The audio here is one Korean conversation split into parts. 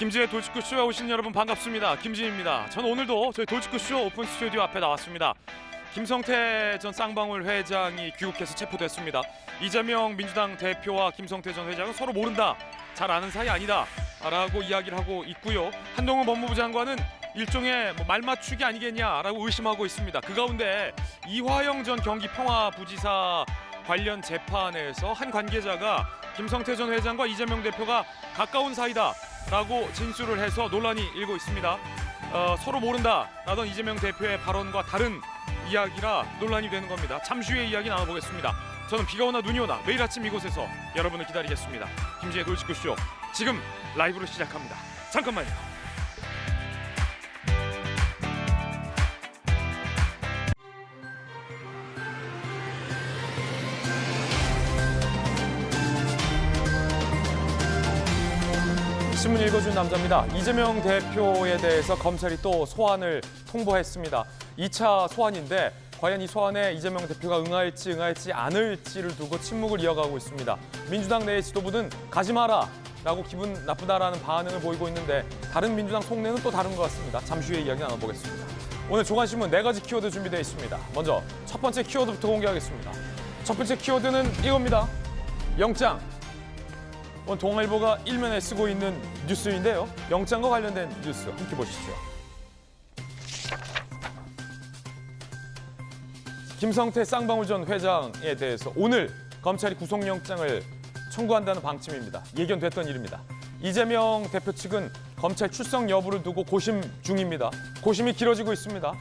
김진의 돌직구쇼에 오신 여러분 반갑습니다. 김진입니다. 저는 오늘도 저희 돌직구쇼 오픈 스튜디오 앞에 나왔습니다. 김성태 전 쌍방울 회장이 귀국해서 체포됐습니다. 이재명 민주당 대표와 김성태 전 회장은 서로 모른다, 잘 아는 사이 아니다 라고 이야기를 하고 있고요. 한동훈 법무부 장관은 일종의 말맞추기 아니겠냐라고 의심하고 있습니다. 그 가운데 이화영 전 경기평화부지사 관련 재판에서 한 관계자가 김성태 전 회장과 이재명 대표가 가까운 사이다라고 진술을 해서 논란이 일고 있습니다. 서로 모른다라던 이재명 대표의 발언과 다른 이야기라 논란이 되는 겁니다. 잠시 후에 이야기 나눠보겠습니다. 저는 비가 오나 눈이 오나 매일 아침 이곳에서 여러분을 기다리겠습니다. 김지의 돌직구쇼 지금 라이브로 시작합니다. 잠깐만요. 신문 읽어준 남자입니다. 이재명 대표에 대해서 검찰이 또 소환을 통보했습니다. 2차 소환인데 과연 이 소환에 이재명 대표가 응할지 않을지를 두고 침묵을 이어가고 있습니다. 민주당 내 지도부는 가지 마라 라고 기분 나쁘다라는 반응을 보이고 있는데 다른 민주당 속내는 또 다른 것 같습니다. 잠시 후에 이야기 나눠보겠습니다. 오늘 조간신문 4가지 키워드 준비되어 있습니다. 먼저 첫 번째 키워드부터 공개하겠습니다. 첫 번째 키워드는 이겁니다. 영장. 오늘 동아일보가 일면에 쓰고 있는 뉴스인데요. 영장과 관련된 뉴스 함께 보시죠. 김성태 쌍방울 전 회장에 대해서 오늘 검찰이 구속영장을 청구한다는 방침입니다. 예견됐던 일입니다. 이재명 대표 측은 검찰 출석 여부를 두고 고심 중입니다. 고심이 길어지고 있습니다.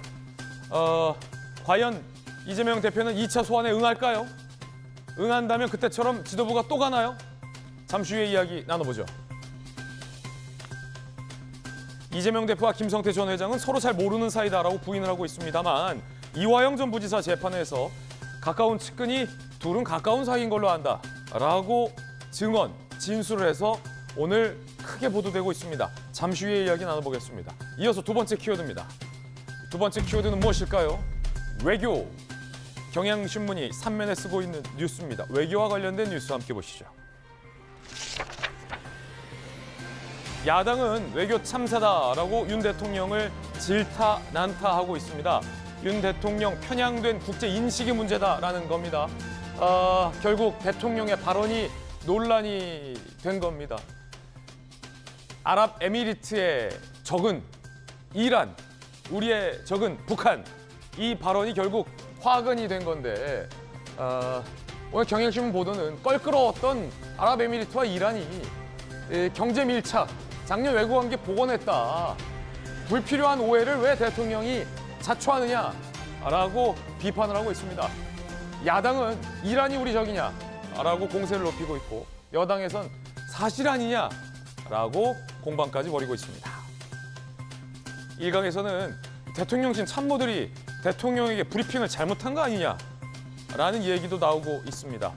과연 이재명 대표는 2차 소환에 응할까요? 응한다면 그때처럼 지도부가 또 가나요? 잠시 후에 이야기 나눠보죠. 이재명 대표와 김성태 전 회장은 서로 잘 모르는 사이다라고 부인을 하고 있습니다만 이화영 전 부지사 재판에서 가까운 측근이 둘은 가까운 사이인 걸로 안다라고 증언, 진술을 해서 오늘 크게 보도되고 있습니다. 잠시 후에 이야기 나눠보겠습니다. 이어서 두 번째 키워드입니다. 두 번째 키워드는 무엇일까요? 외교. 경향신문이 3면에 쓰고 있는 뉴스입니다. 외교와 관련된 뉴스 함께 보시죠. 야당은 외교 참사다라고 윤 대통령을 질타, 난타하고 있습니다. 윤 대통령 편향된 국제 인식이 문제다라는 겁니다. 결국 대통령의 발언이 논란이 된 겁니다. 아랍에미리트의 적은 이란, 우리의 적은 북한, 이 발언이 결국 화근이 된 건데 오늘 경향신문 보도는 껄끄러웠던 아랍에미리트와 이란이 경제 밀착, 작년 외교관계 복원했다. 불필요한 오해를 왜 대통령이 자초하느냐라고 비판을 하고 있습니다. 야당은 이란이 우리 적이냐라고 공세를 높이고 있고 여당에선 사실 아니냐라고 공방까지 벌이고 있습니다. 일각에서는 대통령실 참모들이 대통령에게 브리핑을 잘못한 거 아니냐라는 얘기도 나오고 있습니다.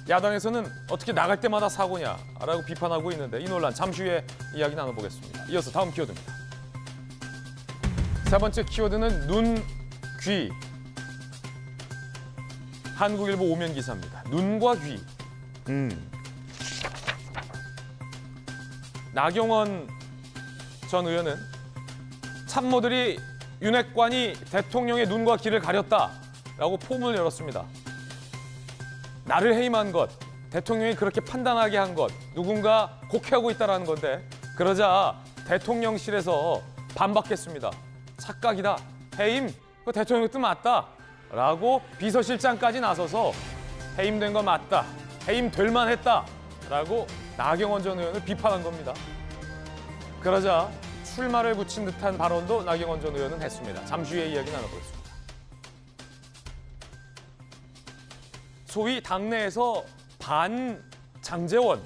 야당에서는 어떻게 나갈 때마다 사고냐라고 비판하고 있는데 이 논란 잠시 후에 이야기 나눠보겠습니다. 이어서 다음 키워드입니다. 세 번째 키워드는 눈, 귀. 한국일보 5면 기사입니다. 눈과 귀. 나경원 전 의원은 참모들이 윤핵관이 대통령의 눈과 귀를 가렸다라고 포문을 열었습니다. 나를 해임한 것, 대통령이 그렇게 판단하게 한 것, 누군가 곡해하고 있다는 건데 그러자 대통령실에서 반박했습니다. 착각이다. 해임? 그 대통령 뜻 맞다. 라고 비서실장까지 나서서 해임된 거 맞다. 해임될 만했다. 라고 나경원 전 의원을 비판한 겁니다. 그러자 출마를 붙인 듯한 발언도 나경원 전 의원은 했습니다. 잠시 후에 이야기 나눠보겠습니다. 소위 당내에서 반 장제원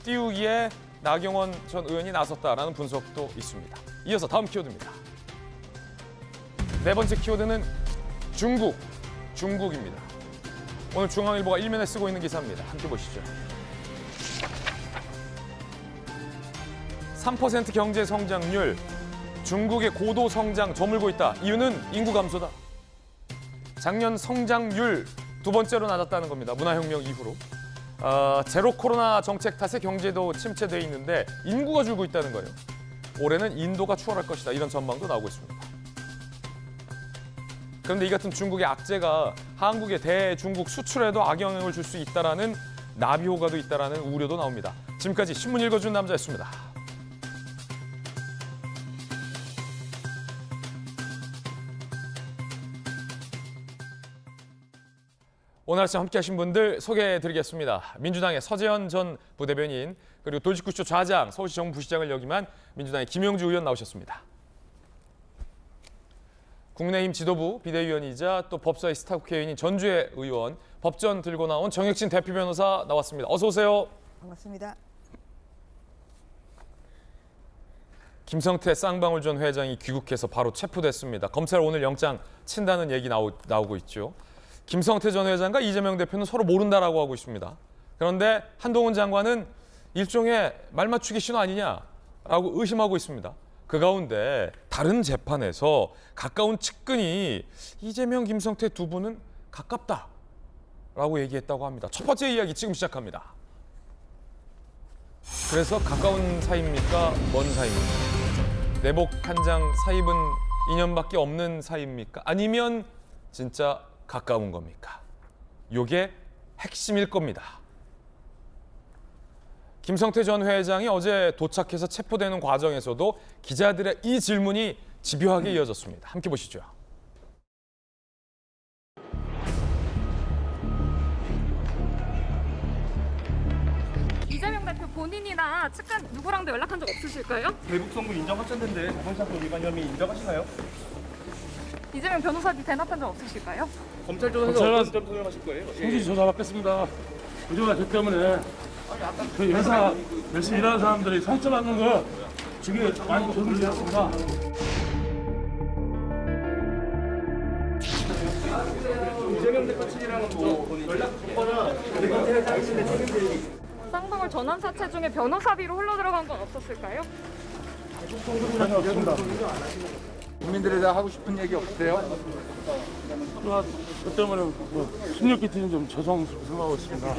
띄우기에 나경원 전 의원이 나섰다라는 분석도 있습니다. 이어서 다음 키워드입니다. 네 번째 키워드는 중국입니다. 오늘 중앙일보가 일면에 쓰고 있는 기사입니다. 함께 보시죠. 3% 경제 성장률, 중국의 고도 성장 저물고 있다. 이유는 인구 감소다. 작년 성장률 두 번째로 낮았다는 겁니다. 문화혁명 이후로. 제로 코로나 정책 탓에 경제도 침체돼 있는데 인구가 줄고 있다는 거예요. 올해는 인도가 추월할 것이다. 이런 전망도 나오고 있습니다. 그런데 이 같은 중국의 악재가 한국의 대중국 수출에도 악영향을 줄 수 있다라는 나비 효과도 있다라는 우려도 나옵니다. 지금까지 신문 읽어준 남자였습니다. 오늘 아침 함께하신 분들 소개해드리겠습니다. 민주당의 서재현 전 부대변인, 그리고 돌직구쇼 좌장, 서울시 정부부시장을 역임한 민주당의 김영주 의원 나오셨습니다. 국민의힘 지도부 비대위원이자 또 법사위 스타 국회의원인 전주의 의원, 법전 들고 나온 정혁진 대표 변호사 나왔습니다. 어서 오세요. 반갑습니다. 김성태 쌍방울 전 회장이 귀국해서 바로 체포됐습니다. 검찰 오늘 영장 친다는 얘기 나오고 있죠. 김성태 전 회장과 이재명 대표는 서로 모른다라고 하고 있습니다. 그런데 한동훈 장관은 일종의 말맞추기 신호 아니냐라고 의심하고 있습니다. 그 가운데 다른 재판에서 가까운 측근이 이재명, 김성태 두 분은 가깝다라고 얘기했다고 합니다. 첫 번째 이야기 지금 시작합니다. 그래서 가까운 사이입니까? 먼 사이입니까? 내복 한 장 사입은 인연밖에 없는 사이입니까? 아니면 진짜 가까운 겁니까? 요게 핵심일 겁니다. 김성태 전 회장이 어제 도착해서 체포되는 과정에서도 기자들의 이 질문이 집요하게 이어졌습니다. 함께 보시죠. 이재명 대표 본인이나 측근 누구랑도 연락한 적 없으실까요? 대북 송금 인정 확정된데 가상사건 위반 혐의 인정하시나요? 이재명 변호사님 대납한 적 없으실까요? 검찰 조사에서 어떤 점 설명하실 거예요? 성실히 조사받겠습니다. 요즘은 저 때문에 저희 회사 열심히 일하는 사람들이 상처받는 거 주위에 많이 조심드렸습니다. 이재명 대표 측이랑은 뭐 연락 줬거나 검찰에 당신의 책임들이 쌍방울 전환 사채 중에 변호사비로 흘러 들어간 건 없었을까요? 전혀 없습니다. 국민들에 대해 하고 싶은 얘기 없으세요? 그 때문에 뭐 심력 끼치는 좀 죄송스럽게 생각하고 있습니다.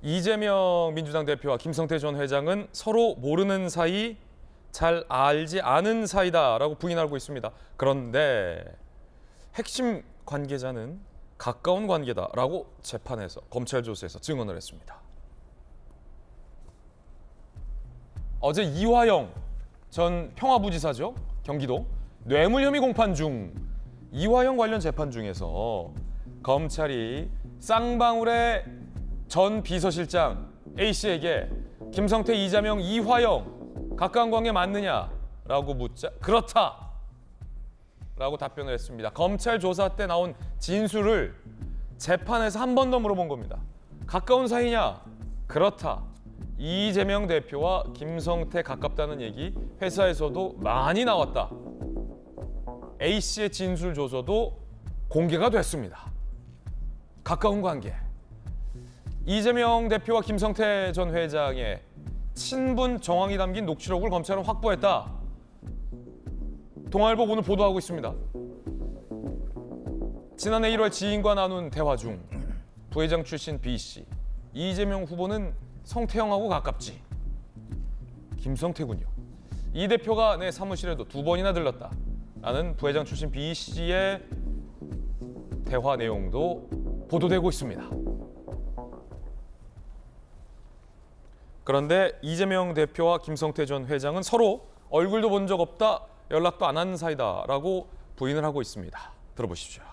이재명 민주당 대표와 김성태 전 회장은 서로 모르는 사이, 잘 알지 않은 사이다라고 부인하고 있습니다. 그런데 핵심 관계자는 가까운 관계다라고 재판에서, 검찰 조사에서 증언을 했습니다. 어제 이화영 전 평화부지사죠, 경기도, 뇌물 혐의 공판 중 이화영 관련 재판 중에서 검찰이 쌍방울의 전 비서실장 A씨에게 김성태, 이재명, 이화영 가까운 관계 맞느냐라고 묻자 그렇다 라고 답변을 했습니다. 검찰 조사 때 나온 진술을 재판에서 한 번 더 물어본 겁니다. 가까운 사이냐? 그렇다. 이재명 대표와 김성태 가깝다는 얘기 회사에서도 많이 나왔다. A씨의 진술 조서도 공개가 됐습니다. 가까운 관계. 이재명 대표와 김성태 전 회장의 친분 정황이 담긴 녹취록을 검찰은 확보했다. 동아일보 오늘 보도하고 있습니다. 지난해 1월 지인과 나눈 대화 중 부회장 출신 B씨, 이재명 후보는 성태형하고 가깝지. 김성태군요. 이 대표가 내 사무실에도 2번이나 들렀다. 라는 부회장 출신 B씨의 대화 내용도 보도되고 있습니다. 그런데 이재명 대표와 김성태 전 회장은 서로 얼굴도 본 적 없다, 연락도 안 한 사이다라고 부인을 하고 있습니다. 들어보십시오.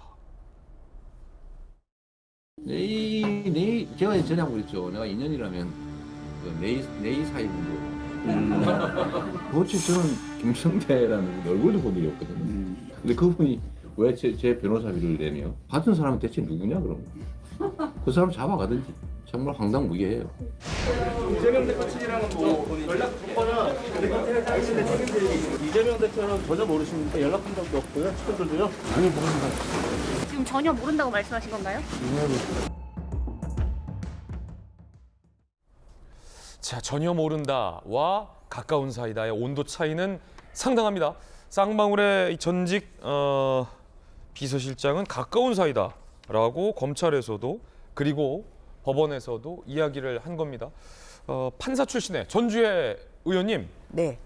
제가 전에 그랬죠. 내가 2년이라면 내이 사이고 도대체 저는 김성태라는 얼굴도 본 적이 없거든요. 근데 그분이 왜 제 변호사비를 내며 받은 사람은 대체 누구냐 그럼? 그 사람 잡아가든지. 정말 황당무계해요. 이재명 대표 측이랑은 뭐 연락 줬거나 검찰에 당신의 책임들이 이재명 대표는 전혀 모르십니까? 연락한 적도 없고요. 측근들도요? 아니 모릅니다. 지금 전혀 모른다고 말씀하신 건가요? 자, 전혀 모른다와 가까운 사이다의 온도 차이는 상당합니다. 쌍방울의 전직 비서실장은 가까운 사이다라고 검찰에서도 그리고 법원에서도 이야기를 한 겁니다. 판사 출신의 전주의 의원님, 네.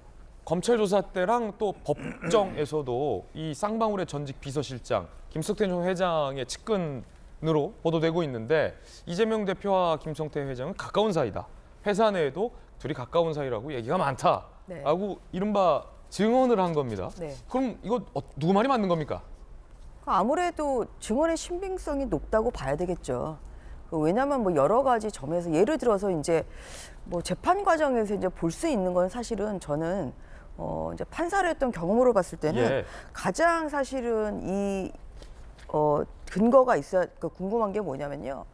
검찰 조사 때랑 또 법정에서도 이 쌍방울의 전직 비서실장 김성태 전 회장의 측근으로 보도되고 있는데 이재명 대표와 김성태 회장은 가까운 사이다. 회사 내에도 둘이 가까운 사이라고 얘기가 많다라고 네. 이른바 증언을 한 겁니다. 네. 그럼 이거 누구 말이 맞는 겁니까? 아무래도 증언의 신빙성이 높다고 봐야 되겠죠. 왜냐하면 뭐 여러 가지 점에서 예를 들어서 이제 뭐 재판 과정에서 이제 볼 수 있는 건 사실은 저는 이제 판사를 했던 경험으로 봤을 때는 예. 가장 사실은 이 근거가 있어야 궁금한 게 뭐냐면요.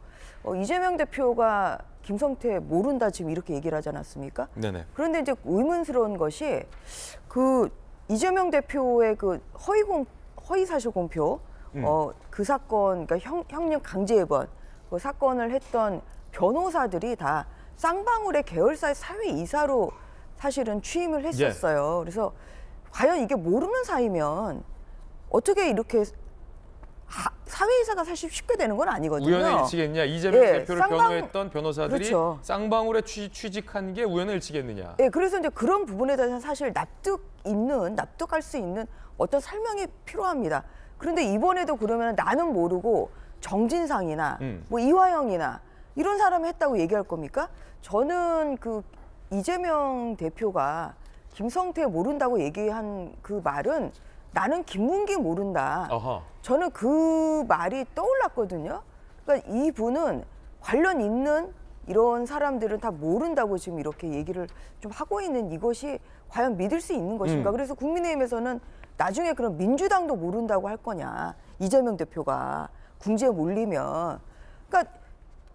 이재명 대표가 김성태 모른다 지금 이렇게 얘기를 하지 않았습니까? 네네. 그런데 이제 의문스러운 것이 그 이재명 대표의 그 허위 사실 공표 그 사건 그러니까 형님 강제 입원 그 사건을 했던 변호사들이 다 쌍방울의 계열사의 사회 이사로 사실은 취임을 했었어요. 그래서 과연 이게 모르는 사이면 어떻게 이렇게 사회이사가 사실 쉽게 되는 건 아니거든요. 우연의 일치겠냐? 이재명 예, 대표를 변호했던 변호사들이 그렇죠. 쌍방울에 취직한 게 우연의 일치겠느냐? 네, 그래서 이제 그런 부분에 대해서 사실 납득할 수 있는 어떤 설명이 필요합니다. 그런데 이번에도 그러면 나는 모르고 정진상이나 뭐 이화영이나 이런 사람이 했다고 얘기할 겁니까? 저는 그 이재명 대표가 김성태 모른다고 얘기한 그 말은 나는 김문기 모른다. 아하. 저는 그 말이 떠올랐거든요. 그러니까 이분은 관련 있는 이런 사람들은 다 모른다고 지금 이렇게 얘기를 좀 하고 있는 이것이 과연 믿을 수 있는 것인가. 그래서 국민의힘에서는 나중에 그럼 민주당도 모른다고 할 거냐. 이재명 대표가 궁지에 몰리면. 그러니까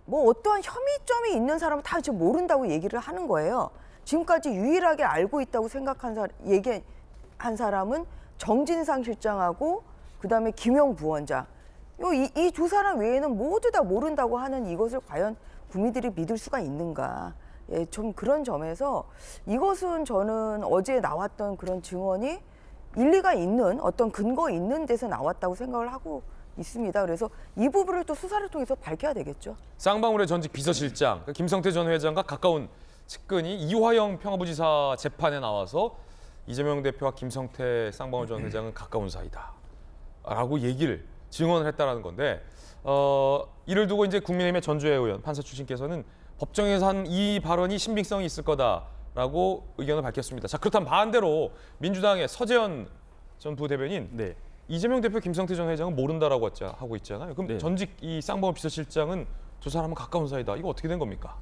뭐 어떠한 혐의점이 있는 사람은 다 지금 모른다고 얘기를 하는 거예요. 지금까지 유일하게 알고 있다고 얘기한 사람은 정진상 실장하고 그다음에 김용 부원장. 이 두 사람 외에는 모두 다 모른다고 하는 이것을 과연 국민들이 믿을 수가 있는가. 예, 좀 그런 점에서 이것은 저는 어제 나왔던 그런 증언이 일리가 있는 어떤 근거 있는 데서 나왔다고 생각을 하고 있습니다. 그래서 이 부분을 또 수사를 통해서 밝혀야 되겠죠. 쌍방울의 전직 비서실장 김성태 전 회장과 가까운 측근이 이화영 평화부지사 재판에 나와서 이재명 대표와 김성태 쌍방울 전 회장은 가까운 사이다라고 증언을 했다라는 건데 이를 두고 이제 국민의힘의 전주의 의원 판사 출신께서는 법정에서 한 이 발언이 신빙성이 있을 거다라고 의견을 밝혔습니다. 자, 그렇다면 반대로 민주당의 서재현 전 부대변인 이재명 대표 김성태 전 회장은 모른다라고 하고 있잖아요. 그럼 전직 이 쌍방울 비서실장은 두 사람은 가까운 사이다. 이거 어떻게 된 겁니까?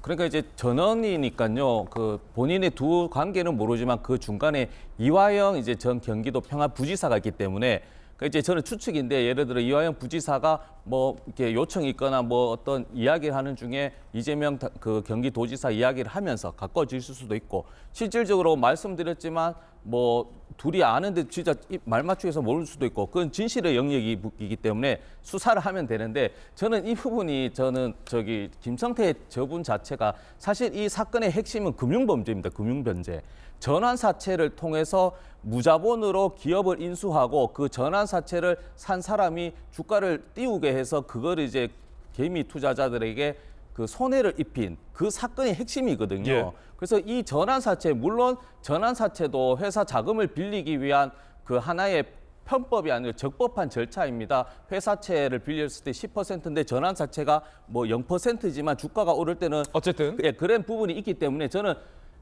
그러니까 이제 전원이니까요. 그 본인의 두 관계는 모르지만 그 중간에 이화영 이제 전 경기도 평화부지사가 있기 때문에 그 이제 저는 추측인데 예를 들어 이화영 부지사가 뭐 이렇게 요청이 있거나 뭐 어떤 이야기를 하는 중에 이재명 그 경기도지사 이야기를 하면서 가까워질 수도 있고 실질적으로 말씀드렸지만 뭐 둘이 아는데 진짜 말 맞추기에서 모를 수도 있고 그건 진실의 영역이기 때문에 수사를 하면 되는데 저는 이 부분이 김성태 저분 자체가 사실 이 사건의 핵심은 금융범죄입니다. 금융범죄. 전환사채를 통해서 무자본으로 기업을 인수하고 그 전환사채를 산 사람이 주가를 띄우게 해서 그걸 이제 개미 투자자들에게 그 손해를 입힌 그 사건의 핵심이거든요. 예. 그래서 이 전환사채, 물론 전환사채도 회사 자금을 빌리기 위한 그 하나의 편법이 아니라 적법한 절차입니다. 회사채를 빌렸을 때 10%인데 전환사채가 뭐 0%지만 주가가 오를 때는 어쨌든 그런 부분이 있기 때문에 저는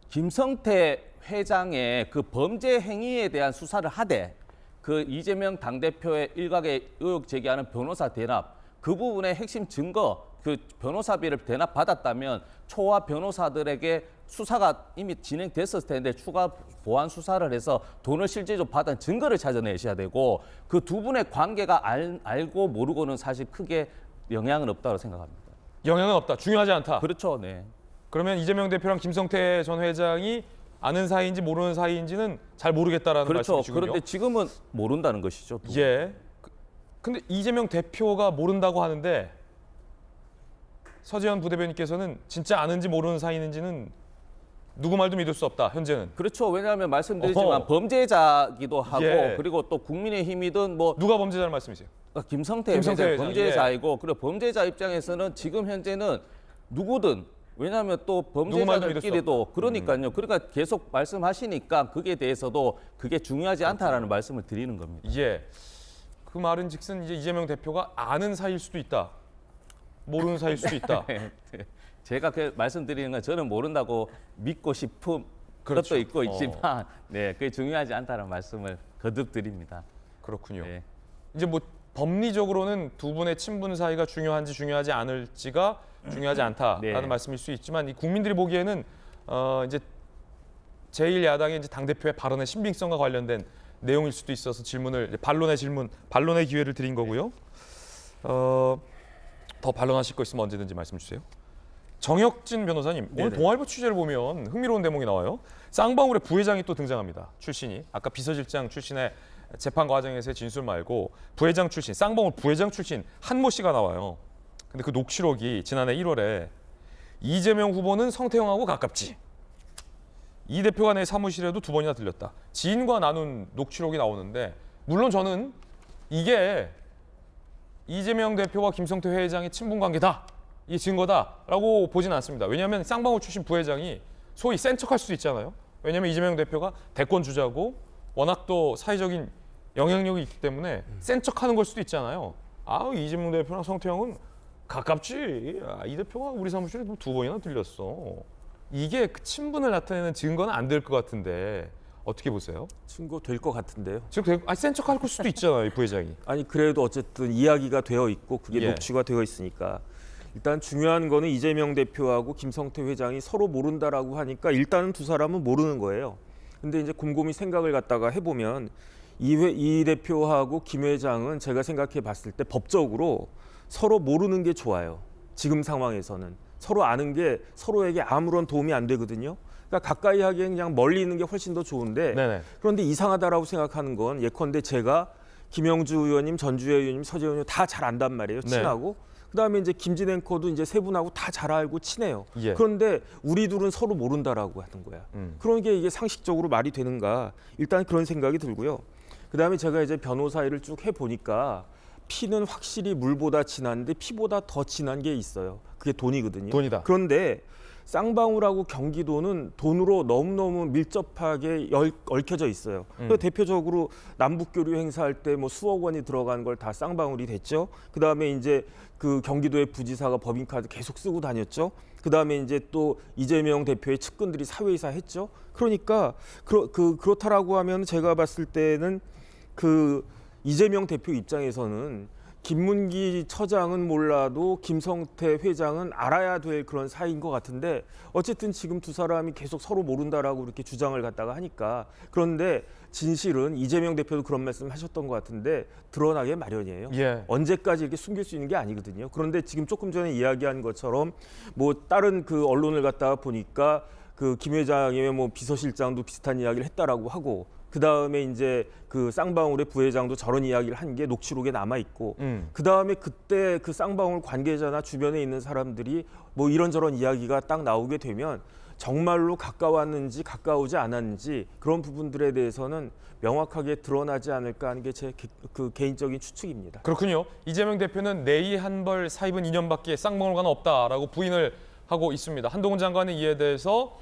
김성태 회장의 그 범죄 행위에 대한 수사를 하되 그 이재명 당대표의 일각의 의혹 제기하는 변호사 대납 그 부분의 핵심 증거 그 변호사비를 대납 받았다면 초과 변호사들에게 수사가 이미 진행됐었을 텐데 추가 보완 수사를 해서 돈을 실제적으로 받은 증거를 찾아내셔야 되고 그 두 분의 관계가 알고 모르고는 사실 크게 영향은 없다고 생각합니다. 영향은 없다. 중요하지 않다. 그렇죠. 네. 그러면 이재명 대표랑 김성태 전 회장이 아는 사이인지 모르는 사이인지는 잘 모르겠다라는 그렇죠. 말씀이시군요. 그런데 지금은 모른다는 것이죠. 예. 근데 이재명 대표가 모른다고 하는데 서재현 부대변인께서는 진짜 아는지 모르는 사이인지는 누구 말도 믿을 수 없다. 현재는. 그렇죠. 왜냐하면 말씀드리지만 어허. 범죄자기도 하고 예. 그리고 또 국민의힘이든 뭐 누가 범죄자를 말씀이세요? 김성태 김성태 회장 회장, 범죄자이고 그리고 범죄자 입장에서는 지금 현재는 누구든 왜냐하면 또 누구 말도 믿을 수 범죄자들끼리도 그러니까요. 그러니까 계속 말씀하시니까 그게 대해서도 그게 중요하지 않다라는 말씀을 드리는 겁니다. 예. 그 말은즉슨 이제 이재명 대표가 아는 사이일 수도 있다. 모르는 사이일 수도 있다. 제가 그 말씀드리는 건 저는 모른다고 믿고 싶은 그렇죠. 것도 있고 있지만 네, 그게 중요하지 않다는 말씀을 거듭 드립니다. 그렇군요. 네. 이제 뭐 법리적으로는 두 분의 친분 사이가 중요한지 중요하지 않을지가 중요하지 않다라는 네. 말씀일 수 있지만 이 국민들이 보기에는 이제 제1야당의 이제 당 대표의 발언의 신빙성과 관련된 내용일 수도 있어서 질문을 이제 반론의 기회를 드린 거고요. 더 반론하실 거 있으면 언제든지 말씀 주세요. 정혁진 변호사님, 오늘 동아일보 취재를 보면 흥미로운 대목이 나와요. 쌍방울의 부회장이 또 등장합니다. 출신이 아까 비서실장 출신의 재판 과정에서의 진술 말고 부회장 출신, 쌍방울 부회장 출신 한모 씨가 나와요. 근데 그 녹취록이 지난해 1월에 이재명 후보는 성태형하고 가깝지. 이 대표가 내 사무실에도 2번이나 들렸다. 지인과 나눈 녹취록이 나오는데 물론 저는 이게 이재명 대표와 김성태 회장의 친분 관계다. 이게 증거다라고 보진 않습니다. 왜냐하면 쌍방울 출신 부회장이 소위 센 척할 수도 있잖아요. 왜냐하면 이재명 대표가 대권 주자고 워낙 또 사회적인 영향력이 있기 때문에 센 척하는 걸 수도 있잖아요. 아, 이재명 대표랑 성태형은 가깝지. 이 대표가 우리 사무실에 2번이나 들렸어. 이게 그 친분을 나타내는 증거는 안 될 것 같은데 어떻게 보세요? 증거 될 것 같은데요. 지금 센 척할 수도 있잖아요, 이 부회장이. 아니 그래도 어쨌든 이야기가 되어 있고 그게 예. 녹취가 되어 있으니까 일단 중요한 거는 이재명 대표하고 김성태 회장이 서로 모른다라고 하니까 일단은 두 사람은 모르는 거예요. 근데 이제 곰곰이 생각을 갖다가 해보면 이 대표하고 김 회장은 제가 생각해 봤을 때 법적으로 서로 모르는 게 좋아요. 지금 상황에서는 서로 아는 게 서로에게 아무런 도움이 안 되거든요. 그러니까 가까이 하기엔 그냥 멀리 있는 게 훨씬 더 좋은데 네네. 그런데 이상하다라고 생각하는 건 예컨대 제가 김영주 의원님, 전주혜 의원님, 서재현 의원님 다 잘 안단 말이에요. 네. 친하고. 그다음에 이제 김진 앵커도 이제 세 분하고 다 잘 알고 친해요. 예. 그런데 우리 둘은 서로 모른다라고 하는 거야. 그런 게 이게 상식적으로 말이 되는가? 일단 그런 생각이 들고요. 그다음에 제가 이제 변호사 일을 쭉 해 보니까 피는 확실히 물보다 진한데 피보다 더 진한 게 있어요. 그게 돈이거든요. 돈이다. 그런데 쌍방울하고 경기도는 돈으로 너무너무 밀접하게 얽혀져 있어요. 대표적으로 남북교류 행사할 때 뭐 수억 원이 들어간 걸 다 쌍방울이 됐죠. 그다음에 이제 그 경기도의 부지사가 법인카드 계속 쓰고 다녔죠. 그다음에 이제 또 이재명 대표의 측근들이 사회이사 했죠. 그러니까 그렇다라고 하면 제가 봤을 때는 그 이재명 대표 입장에서는 김문기 처장은 몰라도 김성태 회장은 알아야 될 그런 사이인 것 같은데 어쨌든 지금 두 사람이 계속 서로 모른다라고 이렇게 주장을 갖다가 하니까 그런데 진실은 이재명 대표도 그런 말씀 하셨던 것 같은데 드러나게 마련이에요. 예. 언제까지 이렇게 숨길 수 있는 게 아니거든요. 그런데 지금 조금 전에 이야기한 것처럼 뭐 다른 그 언론을 갖다가 보니까 그 김 회장의 뭐 비서실장도 비슷한 이야기를 했다라고 하고 그 다음에 이제 그 쌍방울의 부회장도 저런 이야기를 한 게 녹취록에 남아 있고 그 다음에 그때 그 쌍방울 관계자나 주변에 있는 사람들이 뭐 이런저런 이야기가 딱 나오게 되면 정말로 가까웠는지 가까우지 않았는지 그런 부분들에 대해서는 명확하게 드러나지 않을까 하는 게 제 그 개인적인 추측입니다. 그렇군요. 이재명 대표는 내이 한벌 사입은 2년밖에 쌍방울과는 없다라고 부인을 하고 있습니다. 한동훈 장관의 이에 대해서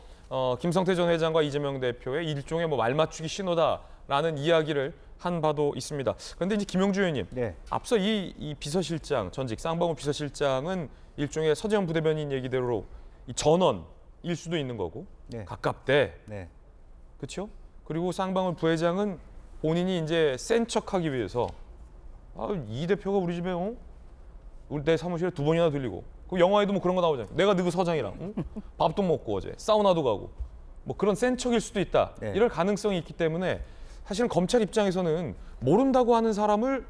김성태 전 회장과 이재명 대표의 일종의 뭐 말맞추기 신호다라는 이야기를 한 바도 있습니다. 그런데 이제 김영주 의원님, 네. 앞서 이 비서실장 전직 쌍방울 비서실장은 일종의 서재현 부대변인 얘기대로 이 전원일 수도 있는 거고 네. 가깝대, 네. 그렇죠? 그리고 쌍방울 부회장은 본인이 이제 센 척하기 위해서 이 대표가 우리 집에 우리 내 사무실에 2번이나 들리고. 그 영화에도 뭐 그런 거 나오잖아요. 내가 너그 서장이랑 밥도 먹고 어제 사우나도 가고 뭐 그런 센 척일 수도 있다. 네. 이럴 가능성이 있기 때문에 사실은 검찰 입장에서는 모른다고 하는 사람을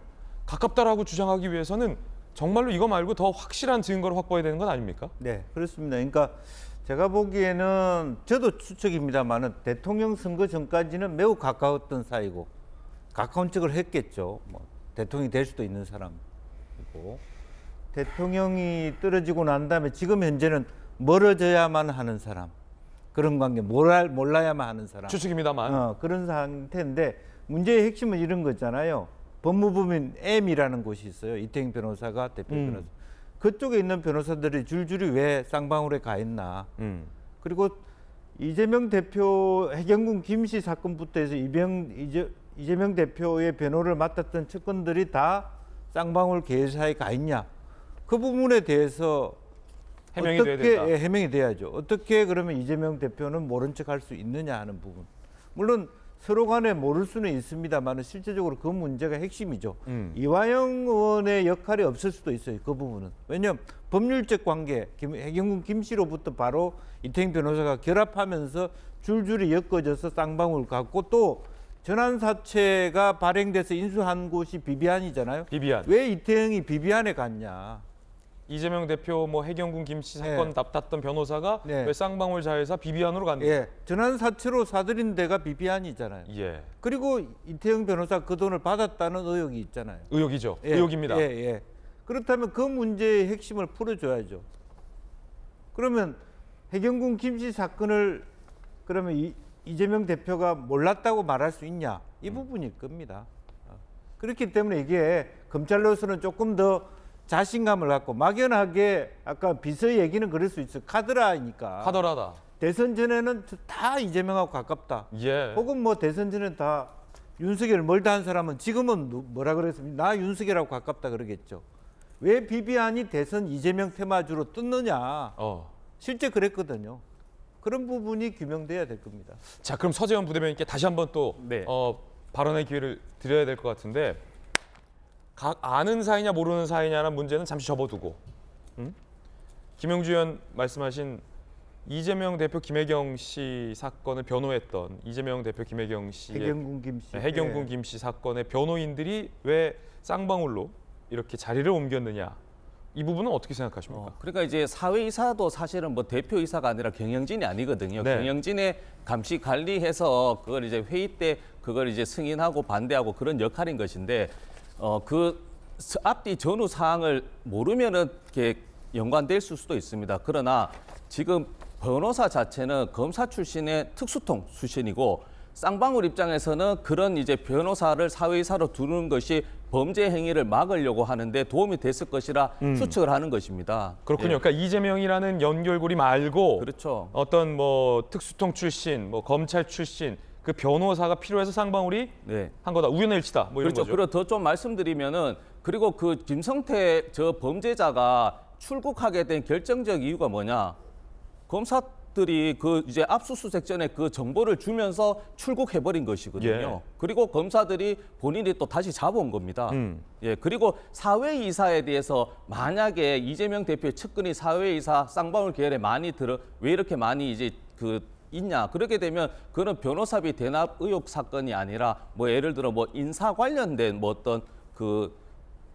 가깝다라고 주장하기 위해서는 정말로 이거 말고 더 확실한 증거를 확보해야 되는 건 아닙니까? 네, 그렇습니다. 그러니까 제가 보기에는 저도 추측입니다만은 대통령 선거 전까지는 매우 가까웠던 사이고 가까운 척을 했겠죠. 뭐 대통령이 될 수도 있는 사람이고 대통령이 떨어지고 난 다음에 지금 현재는 멀어져야만 하는 사람, 그런 관계, 몰라야만 하는 사람. 추측입니다만. 그런 상태인데 문제의 핵심은 이런 거잖아요. 법무부민 M이라는 곳이 있어요. 이태영 변호사가 대표 변호사. 그쪽에 있는 변호사들이 줄줄이 왜 쌍방울에 가 있나. 그리고 이재명 대표 해경군 김씨 사건부터 해서 이재명 대표의 변호를 맡았던 측근들이 다 쌍방울 계열사에 가 있냐. 그 부분에 대해서 해명이 돼야 된다. 해명이 돼야죠. 어떻게 그러면 이재명 대표는 모른 척 할 수 있느냐 하는 부분. 물론 서로 간에 모를 수는 있습니다만 실제적으로 그 문제가 핵심이죠. 이화영 의원의 역할이 없을 수도 있어요. 그 부분은. 왜냐하면 법률적 관계, 해경군 김씨로부터 바로 이태영 변호사가 결합하면서 줄줄이 엮어져서 쌍방울 갔고 또 전환사채가 발행돼서 인수한 곳이 비비안이잖아요. 비비안. 왜 이태영이 비비안에 갔냐. 이재명 대표 뭐 해경군 김씨 사건 답탔던 변호사가 네. 왜 쌍방울 자회사 비비안으로 갔냐. 예, 전환사채로 사들인 데가 비비안이잖아요. 예. 그리고 이태영 변호사 그 돈을 받았다는 의혹이 있잖아요. 의혹이죠. 예, 의혹입니다. 예. 그렇다면 그 문제의 핵심을 풀어줘야죠. 그러면 해경군 김씨 사건을 그러면 이재명 대표가 몰랐다고 말할 수 있냐? 이 부분일 겁니다. 그렇기 때문에 이게 검찰로서는 조금 더 자신감을 갖고 막연하게 아까 비서 얘기는 그럴 수 있어요. 카더라니까. 카더라다. 대선 전에는 다 이재명하고 가깝다. 예. 혹은 뭐 대선 전에는 다 윤석열 멀다 한 사람은 지금은 뭐라 그랬습니까? 나 윤석열하고 가깝다 그러겠죠. 왜 비비안이 대선 이재명 테마주로 떴느냐. 실제 그랬거든요. 그런 부분이 규명돼야 될 겁니다. 자, 그럼 서재원 부대변인께 다시 한번 또 네. 발언의 기회를 드려야 될 것 같은데 아는 사이냐 모르는 사이냐는 문제는 잠시 접어두고 김영주 의원 말씀하신 이재명 대표 김혜경 씨 사건을 변호했던 이재명 대표 김혜경 씨의 해경군 김씨. 해경군 김씨 사건의 변호인들이 왜 쌍방울로 이렇게 자리를 옮겼느냐. 이 부분은 어떻게 생각하십니까? 그러니까 이제 사회이사도 사실은 뭐 대표이사가 아니라 경영진이 아니거든요. 네. 경영진의 감시 관리해서 그걸 이제 회의 때 그걸 이제 승인하고 반대하고 그런 역할인 것인데 그 앞뒤 전후 사항을 모르면은 이렇게 연관될 수도 있습니다. 그러나 지금 변호사 자체는 검사 출신의 특수통 출신이고 쌍방울 입장에서는 그런 이제 변호사를 사회이사로 두는 것이 범죄 행위를 막으려고 하는데 도움이 됐을 것이라 추측을 하는 것입니다. 그렇군요. 예. 그러니까 이재명이라는 연결고리 말고 그렇죠. 어떤 뭐 특수통 출신, 뭐 검찰 출신 그 변호사가 필요해서 쌍방울이 네. 한 거다. 우연의 일치다. 뭐 이런 그렇죠. 거죠. 그리고 더 좀 말씀드리면은 그리고 그 김성태 저 범죄자가 출국하게 된 결정적 이유가 뭐냐? 검사들이 그 이제 압수수색 전에 그 정보를 주면서 출국해버린 것이거든요. 예. 그리고 검사들이 본인이 또 다시 잡아온 겁니다. 예. 그리고 사회이사에 대해서 만약에 이재명 대표의 측근이 사회이사 쌍방울 계열에 많이 왜 이렇게 많이 이제 있냐. 그렇게 되면 그런 변호사비 대납 의혹 사건이 아니라 뭐 예를 들어 뭐 인사 관련된 뭐 어떤 그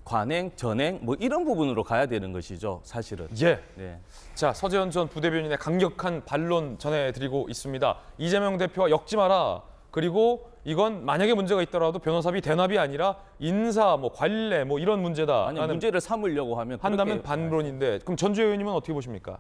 관행, 전행 뭐 이런 부분으로 가야 되는 것이죠. 사실은. 예. 네. 자, 서재원 전 부대변인의 강력한 반론 전해드리고 있습니다. 이재명 대표와 엮지 마라. 그리고 이건 만약에 문제가 있더라도 변호사비 대납이 아니라 인사, 뭐 관례, 뭐 이런 문제다. 아니 문제를 삼으려고 하면 한다면 그렇게 반론인데 그럼 전주혜 의원님은 어떻게 보십니까?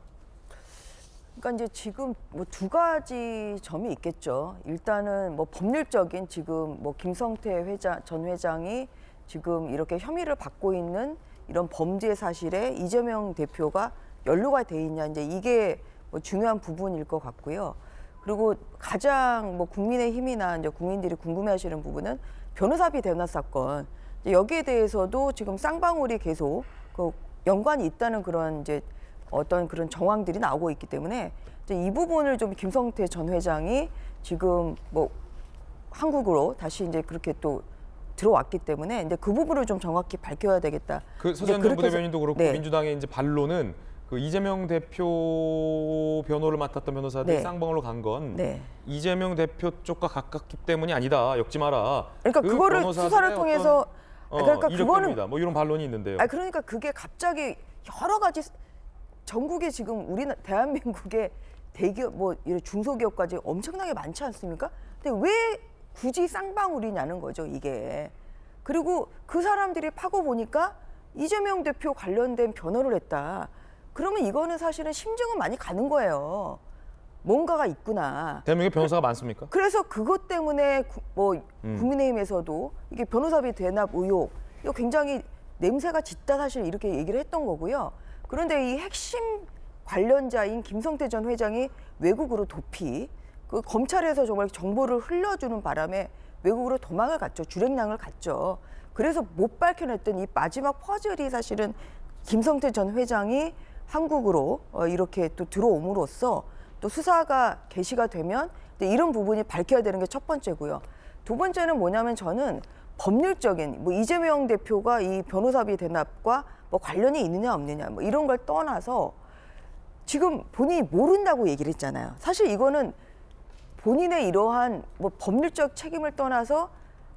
그러니까 이제 지금 뭐 두 가지 점이 있겠죠. 일단은 뭐 법률적인 지금 뭐 김성태 전 회장이 지금 이렇게 혐의를 받고 있는 이런 범죄 사실에 이재명 대표가 연루가 돼 있냐 이제 이게 뭐 중요한 부분일 것 같고요. 그리고 가장 뭐 국민의힘이나 이제 국민들이 궁금해하시는 부분은 변호사비 대납 사건 여기에 대해서도 지금 쌍방울이 계속 그 연관이 있다는 그런 이제 어떤 그런 정황들이 나오고 있기 때문에 이제 이 부분을 좀 김성태 전 회장이 지금 뭐 한국으로 다시 이제 그렇게 또 들어왔기 때문에 이제 그 부분을 좀 정확히 밝혀야 되겠다. 그 서재원 전 부대변인도 그렇고 네. 민주당의 이제 반론은 그 이재명 대표 변호를 맡았던 변호사들이 네. 쌍방울로 간 건 네. 이재명 대표 쪽과 가깝기 때문이 아니다. 엮지 마라. 그러니까 그거를 변호사들의 수사를 통해서 그러니까 이력입니다. 뭐 이런 반론이 있는데요. 그러니까 그게 갑자기 여러 가지 전국에 지금 우리 대한민국의 대기업 뭐 이런 중소기업까지 엄청나게 많지 않습니까? 근데 왜 굳이 쌍방울이냐는 거죠, 이게. 그리고 그 사람들이 파고 보니까 이재명 대표 관련된 변호를 했다. 그러면 이거는 사실은 심증은 많이 가는 거예요. 뭔가가 있구나. 대한민국에 변호사가 많습니까? 그래서 그것 때문에 국민의힘에서도 이게 변호사비 대납 의혹 이거 굉장히 냄새가 짙다 사실 이렇게 얘기를 했던 거고요. 그런데 이 핵심 관련자인 김성태 전 회장이 외국으로 도피, 그 검찰에서 정말 정보를 흘려주는 바람에 외국으로 도망을 갔죠. 주랭랑을 갔죠. 그래서 못 밝혀냈던 이 마지막 퍼즐이 사실은 김성태 전 회장이 한국으로 이렇게 또 들어옴으로써 또 수사가 개시가 되면 이런 부분이 밝혀야 되는 게 첫 번째고요. 두 번째는 뭐냐면 저는 법률적인 뭐 이재명 대표가 이 변호사비 대납과 뭐 관련이 있느냐 없느냐 뭐 이런 걸 떠나서 지금 본인이 모른다고 얘기를 했잖아요. 사실 이거는 본인의 이러한 뭐 법률적 책임을 떠나서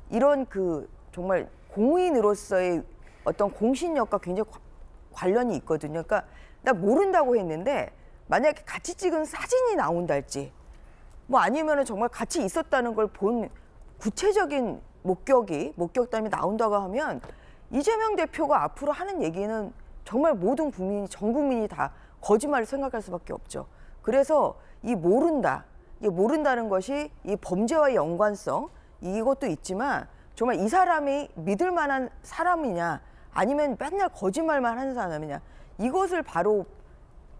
이런 그 정말 공인으로서의 어떤 공신력과 굉장히 관련이 있거든요. 그러니까 나 모른다고 했는데 만약에 같이 찍은 사진이 나온달지 뭐 아니면은 정말 같이 있었다는 걸 본 구체적인 목격담이 나온다고 하면 이재명 대표가 앞으로 하는 얘기는 정말 모든 국민이 전 국민이 다 거짓말을 생각할 수밖에 없죠. 그래서 이 모른다는 것이 이 범죄와의 연관성 이것도 있지만 정말 이 사람이 믿을 만한 사람이냐 아니면 맨날 거짓말만 하는 사람이냐 이것을 바로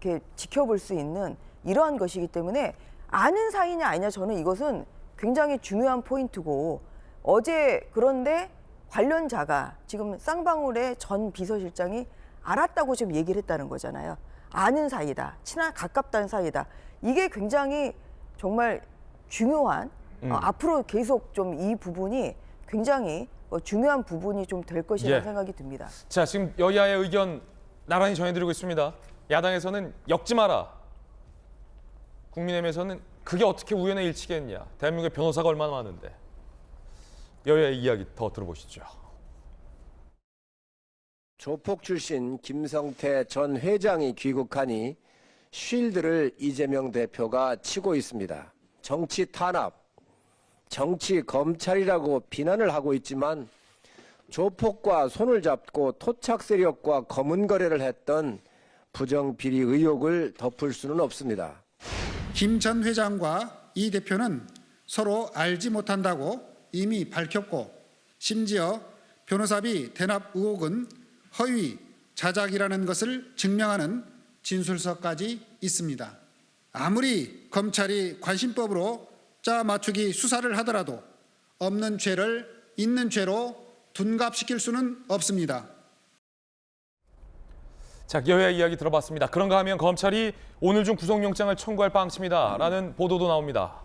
이렇게 지켜볼 수 있는 이러한 것이기 때문에 아는 사이냐 아니냐 저는 이것은 굉장히 중요한 포인트고 어제 그런데 관련자가 지금 쌍방울의 전 비서실장이 알았다고 지금 얘기를 했다는 거잖아요. 아는 사이다. 친한 가깝다는 사이다. 이게 굉장히 정말 중요한 앞으로 계속 좀 이 부분이 굉장히 중요한 부분이 좀 될 것이라는 생각이 듭니다. 자, 지금 여야의 의견 나란히 전해드리고 있습니다. 야당에서는 엮지 마라. 국민의힘에서는 그게 어떻게 우연의 일치겠냐. 대한민국에 변호사가 얼마나 많은데. 여야의 이야기 더 들어보시죠. 조폭 출신 김성태 전 회장이 귀국하니 쉴드를 이재명 대표가 치고 있습니다. 정치 탄압, 정치 검찰이라고 비난을 하고 있지만 조폭과 손을 잡고 토착 세력과 검은 거래를 했던 부정비리 의혹을 덮을 수는 없습니다. 김 전 회장과 이 대표는 서로 알지 못한다고 이미 밝혔고 심지어 변호사비 대납 의혹은 허위, 자작이라는 것을 증명하는 진술서까지 있습니다. 아무리 검찰이 관심법으로 짜 맞추기 수사를 하더라도 없는 죄를 있는 죄로 둔갑시킬 수는 없습니다. 자, 여야 이야기 들어봤습니다. 그런가 하면 검찰이 오늘 중 구속영장을 청구할 방침이다라는 보도도 나옵니다.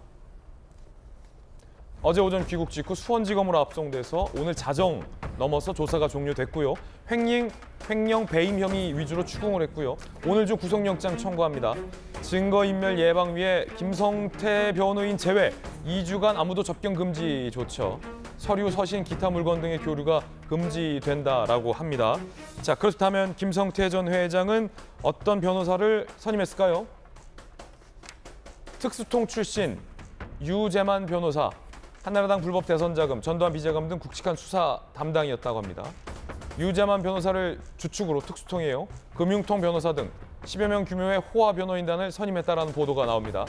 어제 오전 귀국 직후 수원지검으로 압송돼서 오늘 자정 넘어서 조사가 종료됐고요. 횡령 배임 혐의 위주로 추궁을 했고요. 오늘 중 구속영장 청구합니다. 증거인멸 예방 위해 김성태 변호인 제외 2주간 아무도 접견 금지 조처, 서류, 서신, 기타 물건 등의 교류가 금지된다라고 합니다. 자, 그렇다면 김성태 전 회장은 어떤 변호사를 선임했을까요? 특수통 출신 유재만 변호사, 한나라당 불법 대선 자금, 전두환 비자금 등 굵직한 수사 담당이었다고 합니다. 유재만 변호사를 주축으로 특수통이에요. 금융통 변호사 등 10여 명 규모의 호화 변호인단을 선임했다라는 보도가 나옵니다.